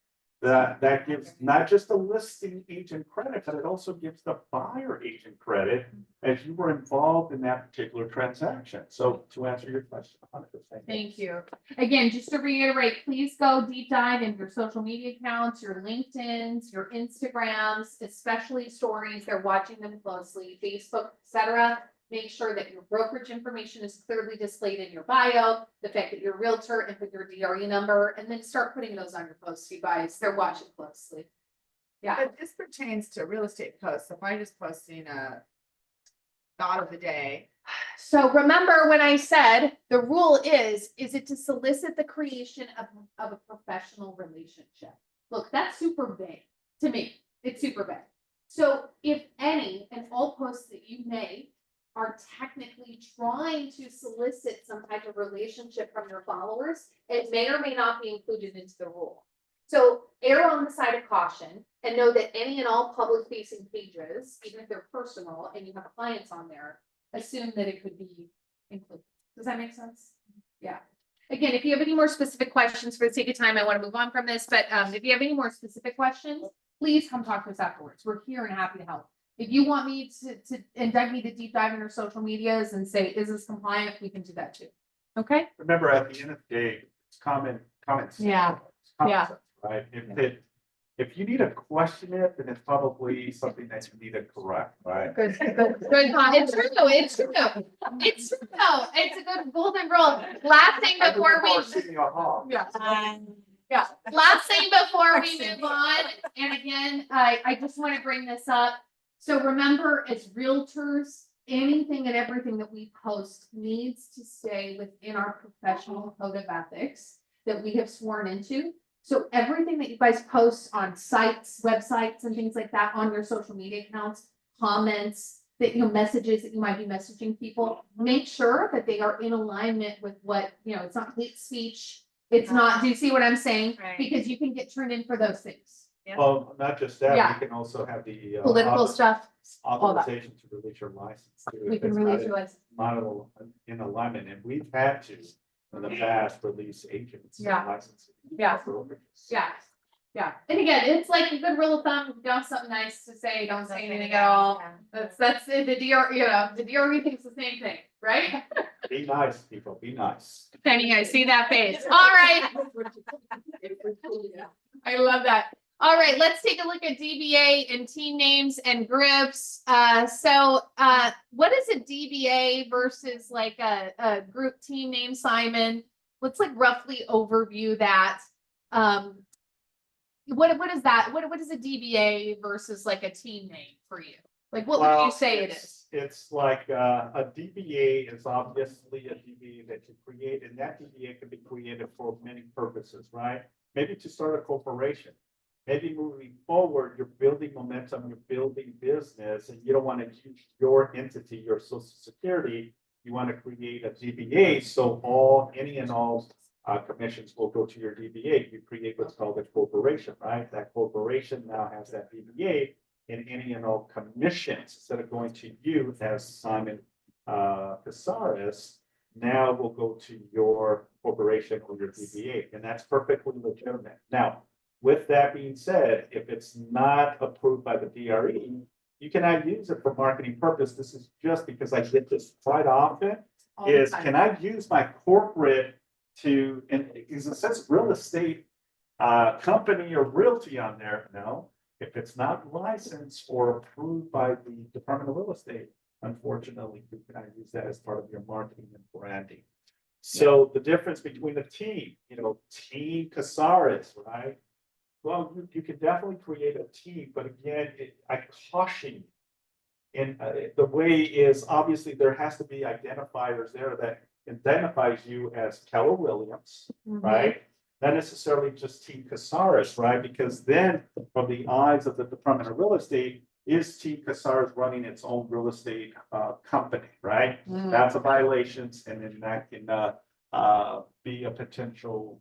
that gives not just the listing agent credit, but it also gives the buyer agent credit as you were involved in that particular transaction. So to answer your question, 100%. Thank you. Again, just to reiterate, please go deep dive in your social media accounts, your LinkedIn's, your Instagrams, especially stories. They're watching them closely, Facebook, etc. Make sure that your brokerage information is clearly displayed in your bio, the fact that you're a realtor and put your DRE number, and then start putting those on your posts, you guys. They're watching closely. Yeah. But this pertains to real estate posts. If I just posting a thought of the day, So remember when I said the rule is it to solicit the creation of a professional relationship? Look, that's super vague to me. It's super vague. So if any and all posts that you make are technically trying to solicit some type of relationship from your followers, it may or may not be included into the rule. So err on the side of caution and know that any and all public facing pages, even if they're personal and you have clients on there, assume that it could be included. Does that make sense? Yeah. Again, if you have any more specific questions, for the sake of time, I want to move on from this, but if you have any more specific questions, please come talk to us afterwards. We're here and happy to help. If you want me to invite me to deep dive in your social medias and say, is this compliant? We can do that too. Okay? Remember, at the end of the day, it's common sense. Yeah. It's common Yeah. sense, right? If you need to question it, then it's probably something that you need to correct, right? Good. It's true. It's true. It's true. It's a good golden rule. Last thing before we. Yeah. Last thing before we move on, and again, I just want to bring this up. So remember, as realtors, anything and everything that we post needs to stay within our professional code of ethics that we have sworn into. So everything that you guys post on sites, websites, and things like that on your social media accounts, comments, that, messages that you might be messaging people, make sure that they are in alignment with what, it's not hate speech. It's not, do you see what I'm saying? Right. Because you can get turned in for those things. Well, not just that, Yeah. we can also have the. Political stuff, all that. Authorization to release your license. too, We if can it's release not your license. Model in alignment, and we've had to, in the past, release agents. Yeah. Licenses. Yeah. Yeah. Yeah. And again, it's like a good rule of thumb. If you don't have something nice to say, don't say anything at all. That's it. The DR, the DRE thinks the same thing, right? Be nice, people, be nice. Penny, I see that face. All right. I love that. All right, let's take a look at DBA and team names and groups. So what is a DBA versus like a group team name, Simon? Let's like roughly overview that. What is that? What is a DBA versus like a team name for you? Like what would you Well, say it is? It's like a DBA is obviously a DBA that you create, and that DBA can be created for many purposes, right? Maybe to start a corporation. Maybe moving forward, you're building momentum, you're building business, and you don't want to use your entity, your social security. You want to create a DBA, so any and all commissions will go to your DBA. You create what's called a corporation, right? That corporation now has that DBA, and any and all commissions, instead of going to you as Simon Cazares, now will go to your corporation or your DBA, and that's perfectly legitimate. Now, with that being said, if it's not approved by the DRE, you cannot use it for marketing purpose. This is just because I get this quite often. All the Is time. can I use my corporate to, and is it says real estate company or realty on there? No. If it's not licensed or approved by the Department of Real Estate, unfortunately, you cannot use that as part of your marketing and branding. So the difference between a team, team Cazares, right? Well, you can definitely create a team, but again, I caution you. And the way is obviously there has to be identifiers there that identifies you as Keller Williams, right? Not necessarily just Team Cazares, right? Because then from the eyes of the Department of Real Estate, is Team Cazares running its own real estate company, right? That's a violation, and then that can be a potential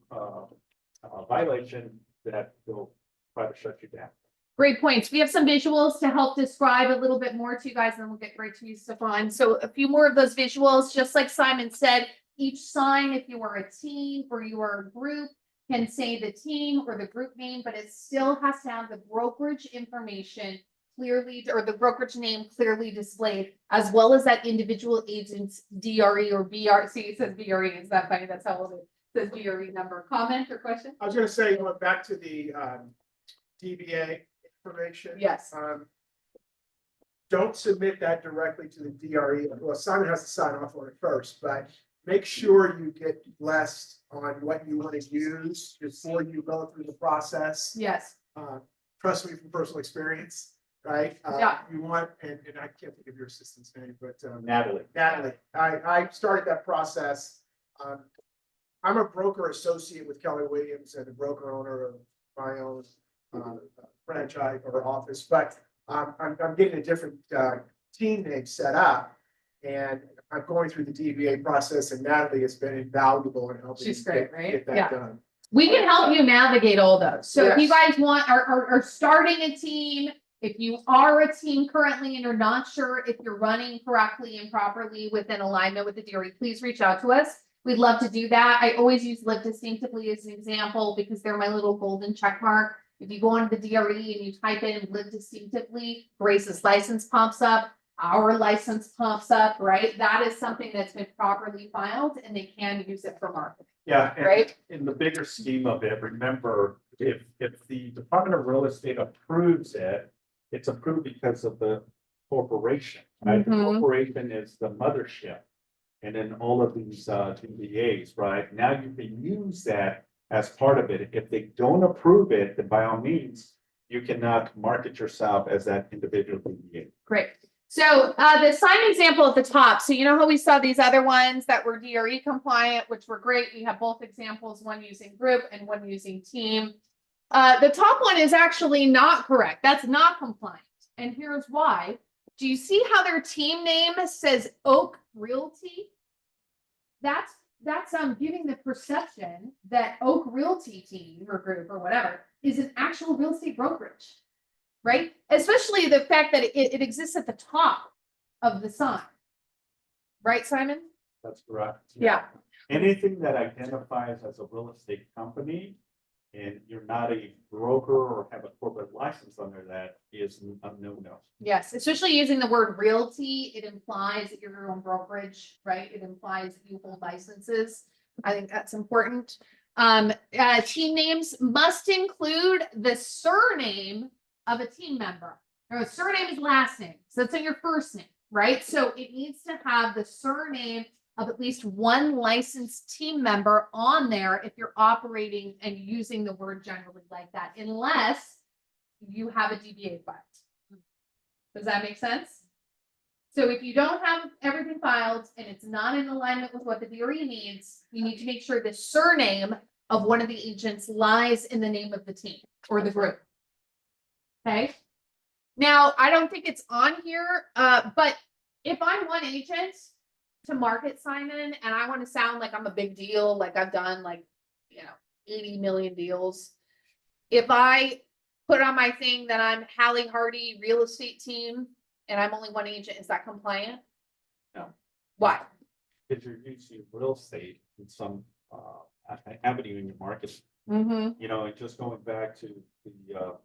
violation that will try to shut you down. Great points. We have some visuals to help describe a little bit more to you guys, and then we'll get right to you, Stefan. So a few more of those visuals, just like Simon said, each sign, if you are a team or you are a group, can say the team or the group name, but it still has to have the brokerage information clearly, or the brokerage name clearly displayed, as well as that individual agent's DRE or BRC. It says BRE. Is that funny? That's how old it says BRE number. Comment or question? I was gonna say, going back to the DBA information. Yes. Don't submit that directly to the DRE. Well, Simon has to sign off on it first, but make sure you get blessed on what you want to use before you go through the process. Yes. Trust me from personal experience, right? Yeah. You want, and I can't think of your assistant's name, but Natalie. I started that process. I'm a broker associate with Keller Williams and a broker owner of my own franchise or office, but I'm getting a different team name set up, and I'm going through the DBA process, and Natalie has been invaluable in helping. She's great, right? Get that Yeah. done. We can help you navigate all those. So if you Yes. guys are starting a team, if you are a team currently and you're not sure if you're running correctly and properly within alignment with the DRE, please reach out to us. We'd love to do that. I always use Live Distinctively as an example because they're my little golden check mark. If you go into the DRE and you type in Live Distinctively, Grace's license pops up, our license pops up, right? That is something that's been properly filed and they can use it for marketing. Yeah, and Right. in the bigger scheme of it, remember, if the Department of Real Estate approves it, it's approved because of the corporation, right? The Mhm. corporation is the mothership. And then all of these DBAs, right? Now you can use that as part of it. If they don't approve it, then by all means, you cannot market yourself as that individual DBA. Great. So the sign example at the top. So you know how we saw these other ones that were DRE compliant, which were great. We have both examples, one using group and one using team. The top one is actually not correct. That's not compliant. And here's why. Do you see how their team name says Oak Realty? That's giving the perception that Oak Realty team or group or whatever is an actual real estate brokerage. Right? Especially the fact that it exists at the top of the sign. Right, Simon? That's correct. Yeah. Anything that identifies as a real estate company and you're not a broker or have a corporate license under that is a no-no. Yes, especially using the word realty, it implies that you're your own brokerage, right? It implies that you hold licenses. I think that's important. Team names must include the surname of a team member. Now, a surname is last name, so it's in your first name, right? So it needs to have the surname of at least one licensed team member on there if you're operating and using the word generally like that, unless you have a DBA filed. Does that make sense? So if you don't have everything filed and it's not in alignment with what the DRE needs, you need to make sure the surname of one of the agents lies in the name of the team or the group. Okay. Now, I don't think it's on here, but if I'm one agent to market Simon and I want to sound like I'm a big deal, like I've done 80 million deals. If I put on my thing that I'm Halley Hardy real estate team and I'm only one agent, is that compliant? No. Why? Because you're using real estate in some avenue in your market. Mm-hmm. You know, and just going back to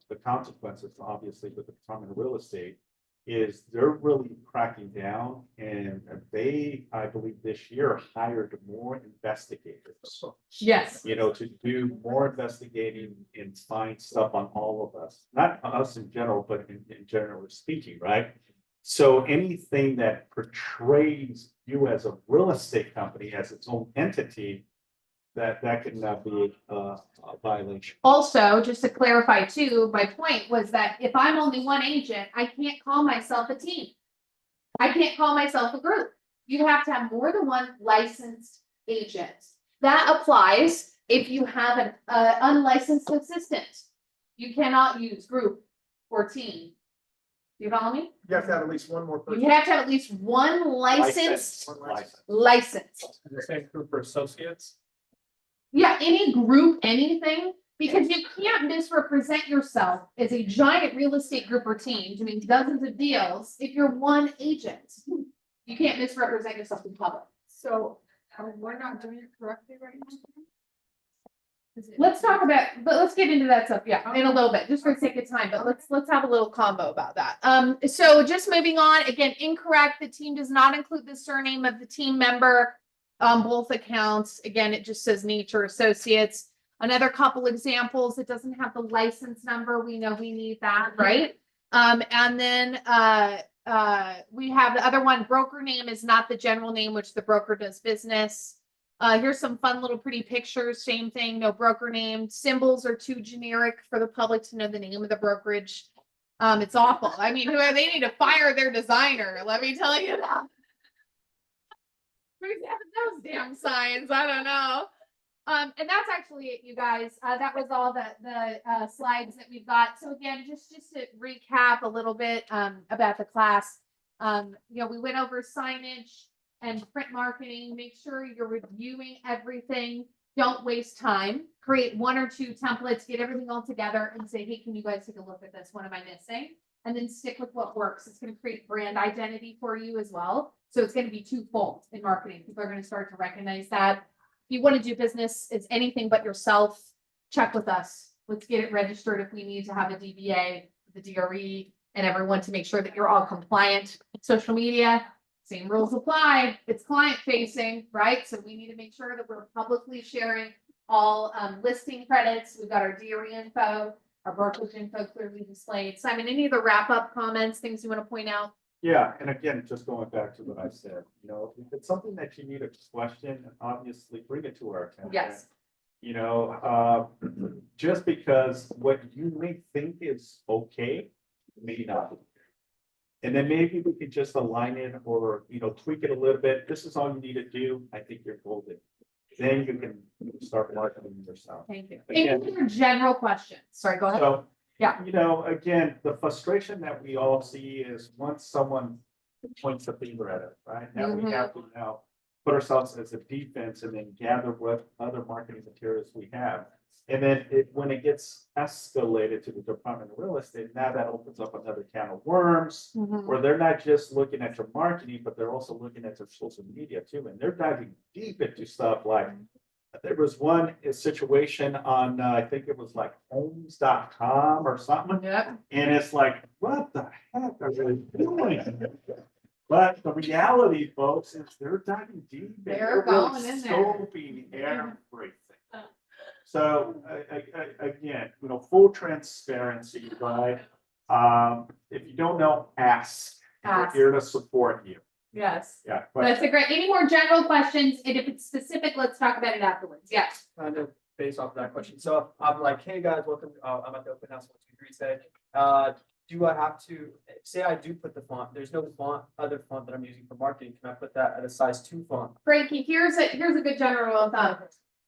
the consequences, obviously, with the Department of Real Estate, is they're really cracking down, and they, I believe this year, hired more investigators. Yes. You know, to do more investigating and find stuff on all of us, not us in general, but in general speaking, right? So anything that portrays you as a real estate company, as its own entity, that can now be a violation. Also, just to clarify too, my point was that if I'm only one agent, I can't call myself a team. I can't call myself a group. You have to have more than one licensed agent. That applies if you have an unlicensed assistant. You cannot use group or team. Do you follow me? You have to have at least one more person. You have to have at least one licensed license. The same group for associates. Yeah, any group, anything, because you can't misrepresent yourself as a giant real estate group or team doing dozens of deals if you're one agent. You can't misrepresent yourself in public. So, we're not doing it correctly right now? Let's talk about, but let's get into that stuff, yeah, in a little bit, just for the sake of time, but let's have a little combo about that. So just moving on, again, incorrect, the team does not include the surname of the team member. Both accounts, again, it just says Nature Associates. Another couple examples, it doesn't have the license number, we know we need that, right? And then we have the other one, broker name is not the general name which the broker does business. Here's some fun little pretty pictures, same thing, no broker name. Symbols are too generic for the public to know the name of the brokerage. It's awful. I mean, they need to fire their designer, let me tell you that. Who's having those damn signs? I don't know. And that's actually it, you guys. That was all the slides that we've got. So again, just to recap a little bit about the class. We went over signage and print marketing. Make sure you're reviewing everything. Don't waste time. Create 1 or 2 templates, get everything all together and say, hey, can you guys take a look at this? What am I missing? And then stick with what works. It's going to create brand identity for you as well. So it's going to be twofold in marketing. People are going to start to recognize that. If you want to do business as anything but yourself, check with us. Let's get it registered if we need to have a DBA, the DRE, and everyone to make sure that you're all compliant. Social media, same rules apply. It's client facing, right? So we need to make sure that we're publicly sharing all listing credits. We've got our DRE info, our brokerage info clearly displayed. Simon, any of the wrap up comments, things you want to point out? Yeah, and again, just going back to what I said, if it's something that you need a question, obviously bring it to our attention. Yes. Just because what you may think is okay, may not be. And then maybe we could just align it or, tweak it a little bit. This is all you need to do. I think you're golden. Then you can start marketing yourself. Thank you. Again, Any other general questions? Sorry, go ahead. So, Yeah. Again, the frustration that we all see is once someone points a finger at it, right? Now we have to now put ourselves as a defense and then gather what other marketing materials we have. And then when it gets escalated to the Department of Real Estate, now that opens up another can of worms, where they're not just looking at your marketing, but they're also looking at your social media too. And they're diving deep into stuff like, there was one situation on, I think it was like homes.com or something. Yep. And it's like, what the heck are they doing? But the reality, folks, is they're diving deep. And They're really going in there. scoping everything. So again, full transparency, right? If you don't know, ask. Ask. We're here to support you. Yes. Yeah. That's a great, any more general questions? And if it's specific, let's talk about it afterwards. Yes. Kind of based off of that question. So if I'm like, hey guys, welcome, I'm at the open house 123 today. Do I have to, say I do put the font, there's no other font that I'm using for marketing. Can I put that at a size 2 font? Frankie, here's a good general rule of thumb.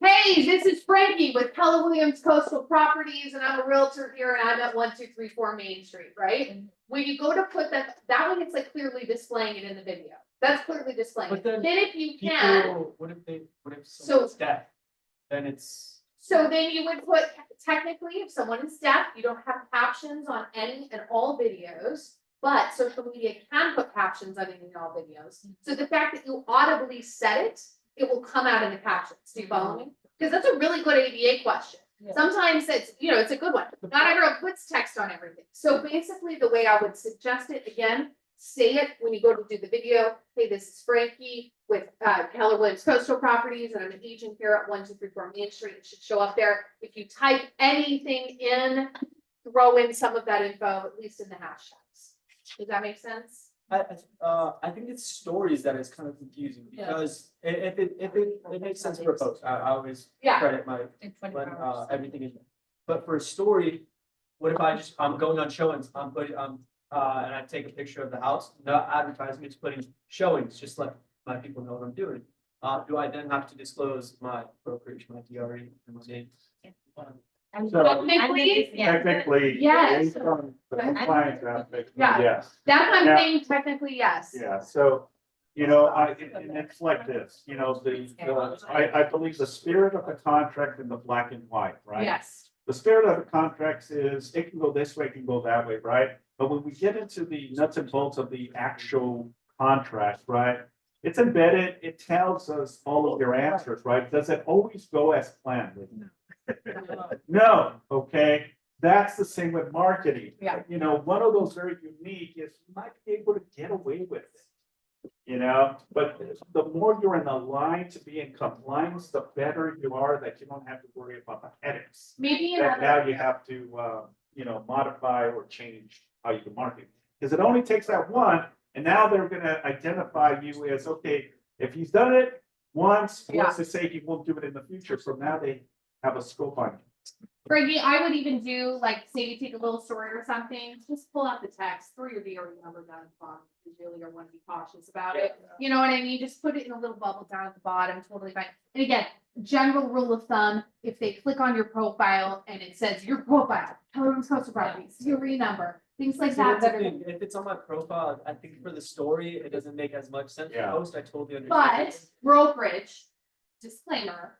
Hey, this is Frankie with Keller Williams Coastal Properties, and I'm a realtor here, and I'm at 1234 Main Street, right? When you go to put that one, it's like clearly displaying it in the video. That's clearly displaying But it. then Then if you can, People, what if someone's deaf? Then it's. so then you would put, technically, if someone is deaf, you don't have captions on any and all videos, but social media can put captions on any and all videos. So the fact that you audibly said it, it will come out in the captions. Do you follow me? Because that's a really good ABA question. Sometimes it's, it's a good one. Not everyone puts text on everything. So basically, the way I would suggest it, again, say it when you go to do the video. Hey, this is Frankie with Keller Williams Coastal Properties, and I'm an agent here at 1234 Main Street. It should show up there. If you type anything in, throw in some of that info, at least in the hashtags. Does that make sense? I think it's stories that is kind of confusing because if it makes sense for a post, I always Yeah. credit my, when, everything is. But for a story, what if I'm going on showings, and I take a picture of the house, not advertising, it's putting showings, just let my people know what I'm doing. Do I then have to disclose my brokerage, my DRE, and my name? So Technically, technically, Yes. based on the compliance aspect, Yeah. yes. that's what I'm Yeah. saying, technically, yes. Yeah, so, and it's like this, I believe the spirit of the contract in the black and white, right? Yes. The spirit of the contracts is, it can go this way, it can go that way, right? But when we get into the nuts and bolts of the actual contract, right? It's embedded, it tells us all of your answers, right? Does it always go as planned? No, okay? That's the same with marketing. Yeah. One of those very unique is you might be able to get away with it. But the more you're in the line to be in compliance, the better you are that you don't have to worry about the headaches. Maybe That another, now you have to, modify or change how you can market. Because it only takes that one, and now they're gonna identify you as, okay, if he's done it once, what's to say he won't do it in the future? So now they have a scope on it. Frankie, I would even do, like, say you take a little story or something, just pull out the text, throw your DRE number down at the bottom. You really are want to be cautious about it. You know what I mean? Just put it in a little bubble down at the bottom, totally fine. And again, general rule of thumb, if they click on your profile and it says your profile, Keller Williams Coastal Properties, DRE number, things like See, that. that's the thing. If it's on my profile, I think for the story, it doesn't make as much sense to Yeah. post. I totally understand. But brokerage, disclaimer,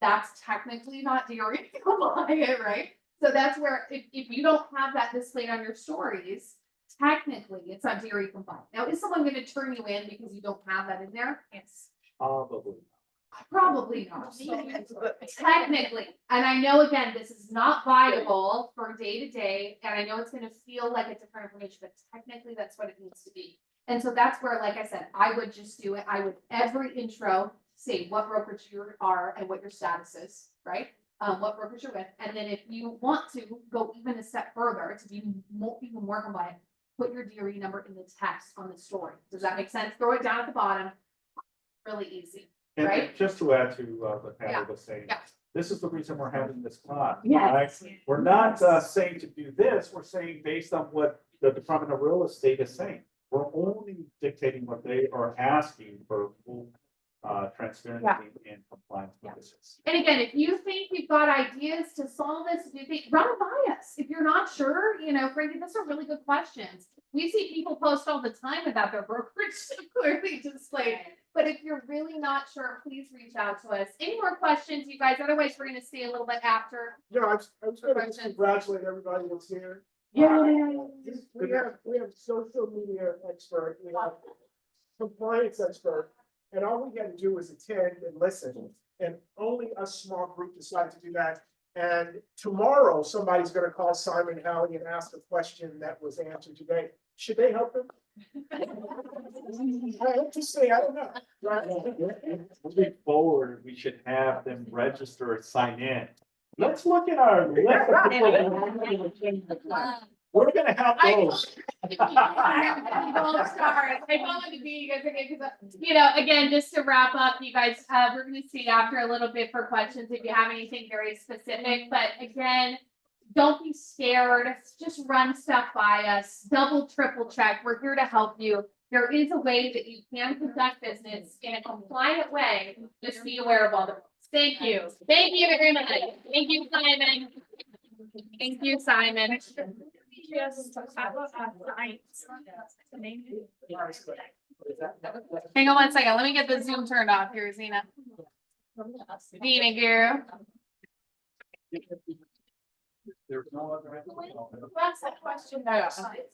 that's technically not DRE compliant, right? So that's where, if you don't have that displayed on your stories, technically it's not DRE compliant. Now, is someone gonna turn you in because you don't have that in there? Yes. Probably. Probably not. Technically, and I know, again, this is not viable for day to day, and I know it's gonna feel like it's different information, but technically that's what it needs to be. And so that's where, like I said, I would just do it. I would every intro say what brokerage you are and what your status is, right? What brokerage you're with, and then if you want to go even a step further to be even more compliant, put your DRE number in the text on the story. Does that make sense? Throw it down at the bottom. Really easy. And Right? just to add to what Patty was saying, Yeah. this is the reason we're having this class. Yes. Right? We're not saying to do this, we're saying based on what the Department of Real Estate is saying. We're only dictating what they are asking for full transparency and compliance purposes. And again, if you think you've got ideas to solve this, if you think, run it by us. If you're not sure, Frankie, those are really good questions. We see people post all the time about their brokerage clearly displayed. But if you're really not sure, please reach out to us. Any more questions, you guys? Otherwise, we're gonna stay a little bit after. I was gonna just congratulate everybody that's here. Yeah. We have social media expert, we have compliance expert, and all we had to do was attend and listen. And only a small group decided to do that. And tomorrow, somebody's gonna call Simon Halley and ask a question that was answered today. Should they help them? I'm just saying, I don't know. Right? Moving forward, we should have them register and sign in. Let's look at our list of people. We're gonna have those. Again, just to wrap up, you guys, we're gonna see after a little bit for questions if you have anything very specific, but again, don't be scared, just run stuff by us, double, triple check, we're here to help you. There is a way that you can conduct business in a compliant way, just be aware of all the rules. Thank you very much, thank you, Simon. Thank you, Simon. Hang on one second, let me get the Zoom turned off here, Zena. Zena, There's no other. That's that question. No,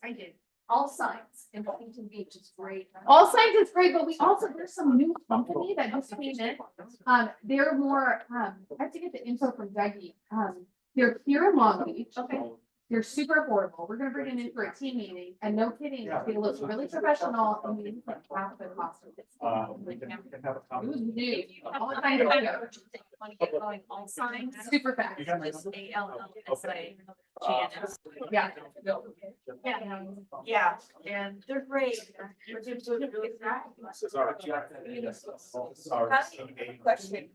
I did. All signs in Huntington Beach is great. all signs is great, but we also, there's some new company that just came in. They're more, I have to get the info from Dougie. They're here in Long Beach. Okay. They're super affordable. We're gonna bring them in for a team meeting and no kidding, they look really professional and we like half the cost of this. We can have a It conversation. was new. All I kinds of know. stuff. Want to get going on signs. Super fast. You got my Just number? ALLSA. Yeah. Yeah, and they're great. This is our. Question.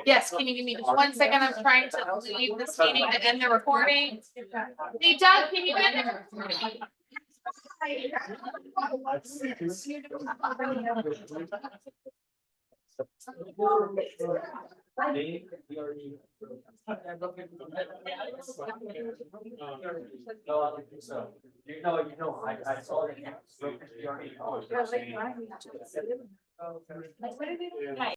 Yes, can you give me just 1 second? I'm trying to leave this meeting to end the recording. Hey Doug, can you end the recording? No, I don't think so. You know, I saw that. You already. Like, what did we do?